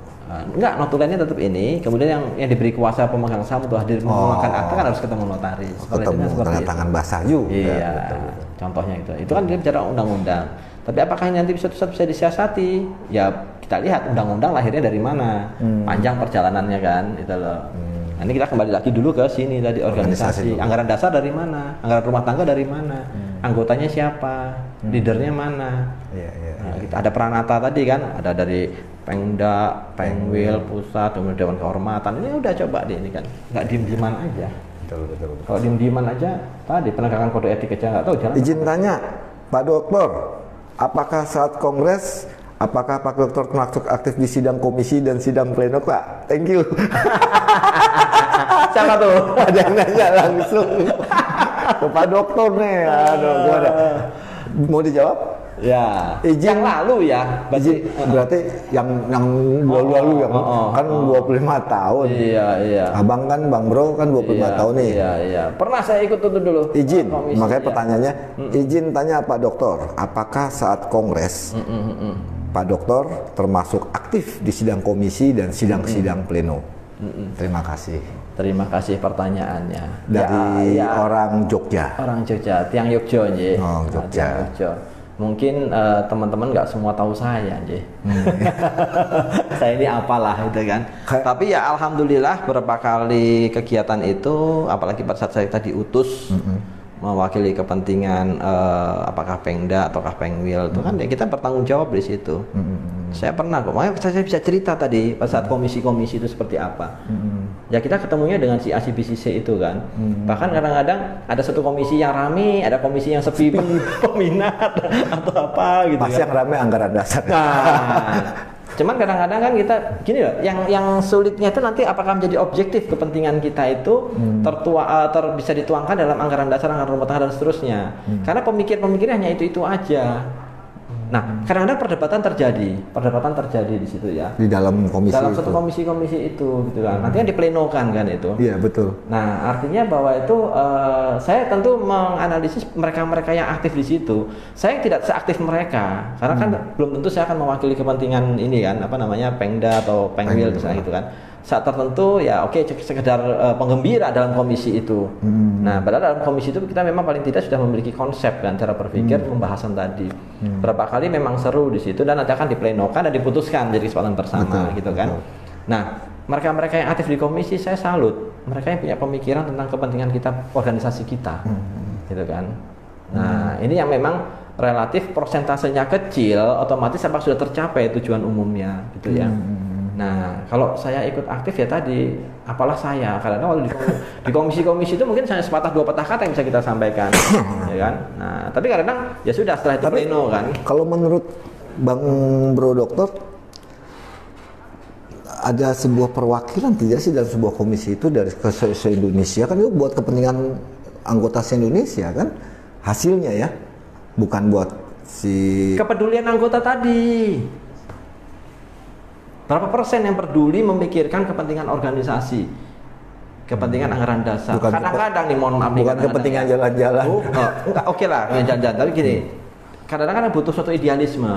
Enggak, notulennya tetap ini. Kemudian yang diberi kuasa pemegang saham untuk hadir menggunakan akta kan harus ketemu notaris. Ketemu tanda tangan basah juga. Iya, betul. Contohnya itu. Itu kan dia bicara undang-undang. Tapi apakah ini nanti bisa disiasati? Ya kita lihat undang-undang lahirnya dari mana, panjang perjalanannya kan, itu loh. Nah, ini kita kembali lagi dulu ke sini tadi, organisasi. Anggaran dasar dari mana, anggaran rumah tangga dari mana, anggotanya siapa, leadernya mana. Nah, kita ada peranata tadi kan, ada dari Pengda, Pengwil, pusat, kemudian Dewan Kehormatan. Ini udah coba deh ini kan, nggak diem-dieman aja. Betul. Kalau diem-dieman aja, tadi penegakan kode etik aja nggak tahu jalan. Izin tanya, Pak Dokter, apakah saat kongres, apakah Pak Dokter termasuk aktif di sidang komisi dan sidang pleno, Pak? Thank you. Siapa tuh? Ada yang nanya langsung ke Pak Dokter nih. Aduh, gimana? Mau dijawab? Ya, izin yang lalu ya. Berarti yang lalu yang kan 25 tahun. Iya. Abang kan, Bang Bro kan 25 tahun nih. Iya. Pernah saya ikut itu dulu. Izin, komisi, makanya pertanyaannya, izin tanya Pak Dokter, apakah saat kongres Pak Dokter termasuk aktif di sidang komisi dan sidang-sidang pleno? Terima kasih. Terima kasih pertanyaannya. Dari orang Jogja. Orang Jogja, tiang Yogyo aja. Oh, Jogja. Mungkin teman-teman nggak semua tahu saya aja. Saya ini apalah itu kan. Tapi ya alhamdulillah beberapa kali kegiatan itu, apalagi pada saat saya tadi diutus mewakili kepentingan apakah Pengda ataukah Pengwil, itu kan ya kita bertanggung jawab di situ. Saya pernah kok, makanya saya bisa cerita tadi pada saat komisi-komisi itu seperti apa. Ya kita ketemunya dengan si A, si B, si C itu kan. Bahkan kadang-kadang ada satu komisi yang rame, ada komisi yang sepi peminat atau apa gitu. Pasti yang rame anggaran dasar. Nah, cuman kadang-kadang kan kita gini loh, yang sulitnya itu nanti apakah menjadi objektif kepentingan kita itu bisa dituangkan dalam anggaran dasar, anggaran rumah tangga dan seterusnya. Karena pemikir-pemikirnya hanya itu aja. Nah, kadang-kadang perdebatan terjadi di situ ya. Di dalam komisi. Dalam satu komisi-komisi itu, gitu kan. Nanti kan diplenokan kan itu. Iya betul. Nah, artinya bahwa itu saya tentu menganalisis mereka-mereka yang aktif di situ. Saya tidak seaktif mereka, karena kan belum tentu saya akan mewakili kepentingan ini kan, apa namanya Pengda atau Pengwil misalnya gitu kan. Saat tertentu ya oke, sekedar penggembira dalam komisi itu. Nah, padahal dalam komisi itu kita memang paling tidak sudah memiliki konsep kan, cara berpikir, pembahasan tadi. Berapa kali memang seru di situ dan nanti akan diplenokan dan diputuskan jadi kesepakatan bersama gitu kan. Nah, mereka-mereka yang aktif di komisi saya salut. Mereka yang punya pemikiran tentang kepentingan kita, organisasi kita. Gitu kan. Nah, ini yang memang relatif persentasenya kecil, otomatis apa sudah tercapai tujuan umumnya gitu ya. Nah, kalau saya ikut aktif ya tadi, apalah saya, karena kalau di komisi-komisi itu mungkin saya sepatah dua patah kata yang bisa kita sampaikan, ya kan. Nah, tapi kadang ya sudah setelah itu pleno kan. Kalau menurut Bang Bro Dokter, ada sebuah perwakilan tidak sih dalam sebuah komisi itu dari se-Indonesia kan itu buat kepentingan anggota se-Indonesia kan hasilnya ya, bukan buat si kepedulian anggota tadi. Berapa persen yang peduli memikirkan kepentingan organisasi, kepentingan anggaran dasar? Kadang-kadang nih mohon maaf, bukan kepentingan jalan-jalan. Enggak, oke lah jalan-jalan, tapi gini, kadang-kadang butuh suatu idealisme.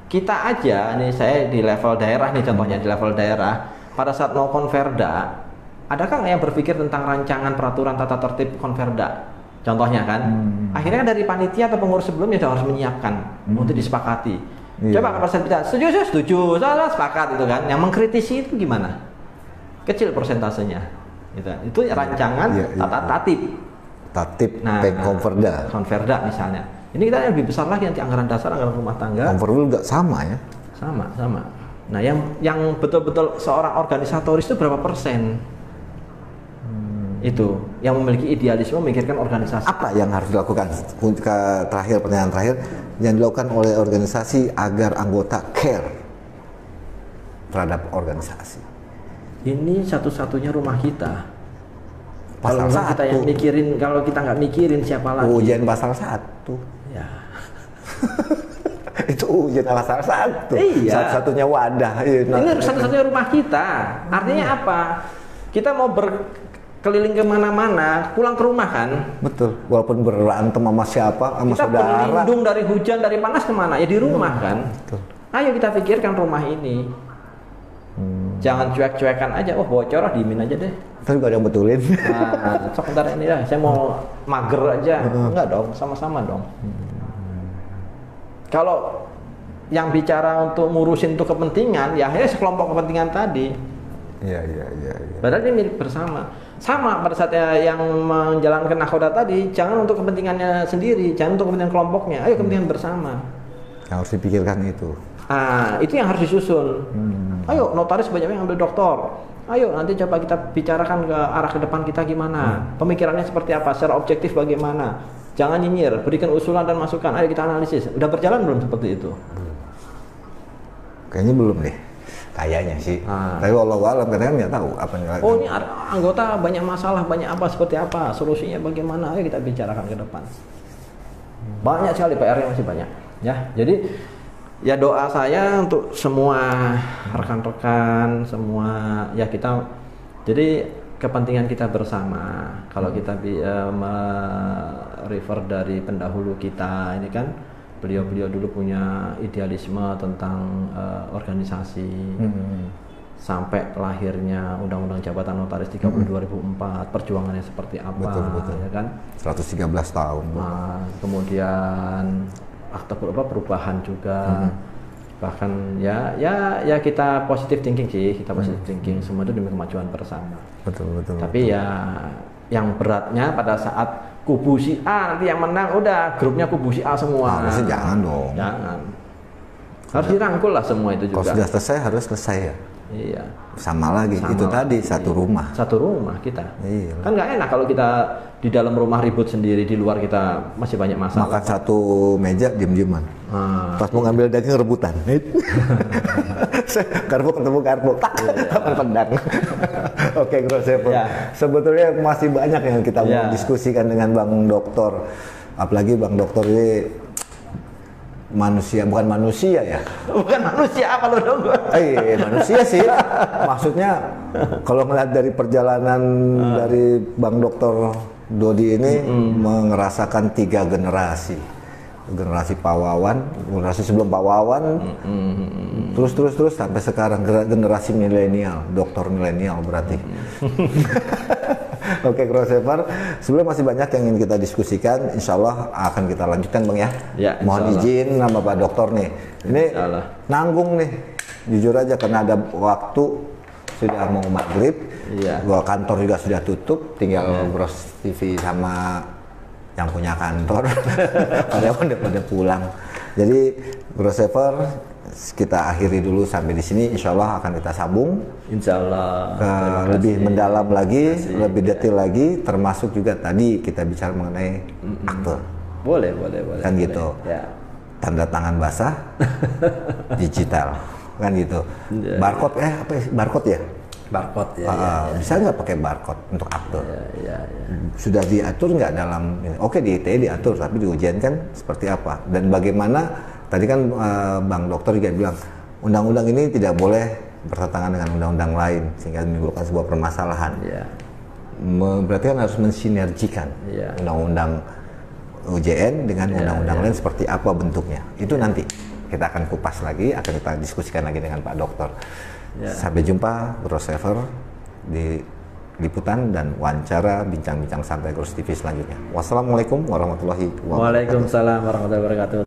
Kita aja nih, saya di level daerah nih contohnya, di level daerah pada saat mau konverda, adakah yang berpikir tentang rancangan peraturan tata tertib konverda? Contohnya kan, akhirnya dari panitia atau pengurus sebelumnya sudah harus menyiapkan untuk disepakati. Coba kalau saya bicara setuju, saya sepakat itu kan. Yang mengkritisi itu gimana? Kecil persentasenya. Gitu. Itu rancangan tata tatib. Nah, konverda misalnya. Ini kita yang lebih besar lagi nanti anggaran dasar, anggaran rumah tangga. Konverda juga sama ya? Sama. Nah, yang betul-betul seorang organisatoris itu berapa persen? Itu yang memiliki idealisme memikirkan organisasi. Apa yang harus dilakukan? Terakhir, pertanyaan terakhir, yang dilakukan oleh organisasi agar anggota care terhadap organisasi. Ini satu-satunya rumah kita. Pasal Kalau kita yang mikirin, kalau kita nggak mikirin siapa lagi? Ujian pasal 1. Ya. Itu ujian pasal 1. Iya. Satu-satunya wadah. Ini satu-satunya rumah kita. Artinya apa? Kita mau berkeliling kemana-mana, pulang ke rumah kan? Betul. Walaupun berantem sama siapa, sama kita saudara. Kita berlindung dari hujan, dari panas kemana? Ya di rumah kan? Betul. Ayo kita pikirkan rumah ini. Jangan cuek-cuekan aja. Oh bocor, diemin aja deh. Tapi gak ada yang betulin. Nah, sok bentar ini dah. Saya mau mager aja. Enggak dong, sama-sama dong. Kalau yang bicara untuk ngurusin untuk kepentingan, ya akhirnya sekelompok kepentingan tadi. Iya. Padahal ini milik bersama. Sama pada saat yang menjalankan nakhoda tadi, jangan untuk kepentingannya sendiri, jangan untuk kepentingan kelompoknya. Ayo kepentingan bersama. Yang harus dipikirkan itu. Itu yang harus disusun. Ayo notaris banyak yang ambil doktor. Ayo nanti coba kita bicarakan ke arah ke depan kita gimana. Pemikirannya seperti apa, secara objektif bagaimana. Jangan nyinyir, berikan usulan dan masukan. Ayo kita analisis. Udah berjalan belum seperti itu? Kayaknya belum deh. Kayaknya sih. Tapi wallahualam kadang-kadang nggak tahu apa yang. Oh ini anggota banyak masalah, banyak apa, seperti apa, solusinya bagaimana? Ayo kita bicarakan ke depan. Banyak sekali PR yang masih banyak. Ya, jadi ya doa saya untuk semua rekan-rekan, semua ya kita, jadi kepentingan kita bersama. Kalau kita refer dari pendahulu kita ini kan, beliau-beliau dulu punya idealisme tentang organisasi. Sampai lahirnya Undang-Undang Jabatan Notaris 30 2004, perjuangannya seperti apa, betul. Ya kan? 113 tahun. Kemudian akte perubahan juga. Bahkan ya kita positive thinking sih, kita positive thinking, semua itu demi kemajuan bersama. Betul. Tapi ya yang beratnya pada saat kubu si A nanti yang menang, udah grupnya kubu si A semua. Harusnya jangan dong. Jangan. Harus dirangkul lah semua itu juga. Kalau sudah selesai harus selesai ya. Iya. Sama lagi, itu tadi satu rumah. Satu rumah kita. Iya. Kan nggak enak kalau kita di dalam rumah ribut sendiri, di luar kita masih banyak masalah. Makan satu meja diem-dieman. Pas mau ngambil daging rebutan. Karbo ketemu karbo, tak pedang. Oke, Grossever. Ya. Sebetulnya masih banyak yang kita mau diskusikan dengan Bang Doktor. Apalagi Bang Doktor ini manusia, bukan manusia ya? Bukan manusia apa lo dong? Manusia sih. Maksudnya kalau ngeliat dari perjalanan dari Bang Doktor Dodi ini merasakan 3 generasi. Generasi Pawawan, generasi sebelum Pawawan, terus sampai sekarang generasi milenial, doktor milenial berarti. Oke, Grossever, sebelum masih banyak yang ingin kita diskusikan, insya Allah akan kita lanjutkan Bang ya. Mohon izin nama Pak Dokter nih. Ini nanggung nih, jujur aja karena ada waktu sudah mau maghrib, gua kantor juga sudah tutup, tinggal Bros TV sama yang punya kantor, pada pulang. Jadi Grossever, kita akhiri dulu sampai di sini. Insya Allah akan kita sambung. Insya Allah. Lebih mendalam lagi, lebih detail lagi, termasuk juga tadi kita bicara mengenai akte. Boleh. Kan gitu. Ya. Tanda tangan basah, digital, kan gitu. Barcode barcode ya? Barcode ya. Bisa nggak pakai barcode untuk akte? Ya. Sudah diatur nggak dalam? Oke, di ITE diatur, tapi di ujian kan seperti apa? Dan bagaimana? Tadi kan Bang Dokter juga bilang undang-undang ini tidak boleh bertentangan dengan undang-undang lain sehingga menimbulkan sebuah permasalahan. Berarti kan harus mensinergikan undang-undang UJN dengan undang-undang lain seperti apa bentuknya. Itu nanti kita akan kupas lagi, akan kita diskusikan lagi dengan Pak Dokter. Sampai jumpa Grossever di liputan dan wawancara bincang-bincang santai Gros TV selanjutnya. Wassalamualaikum warahmatullahi wabarakatuh. Waalaikumsalam warahmatullahi wabarakatuh.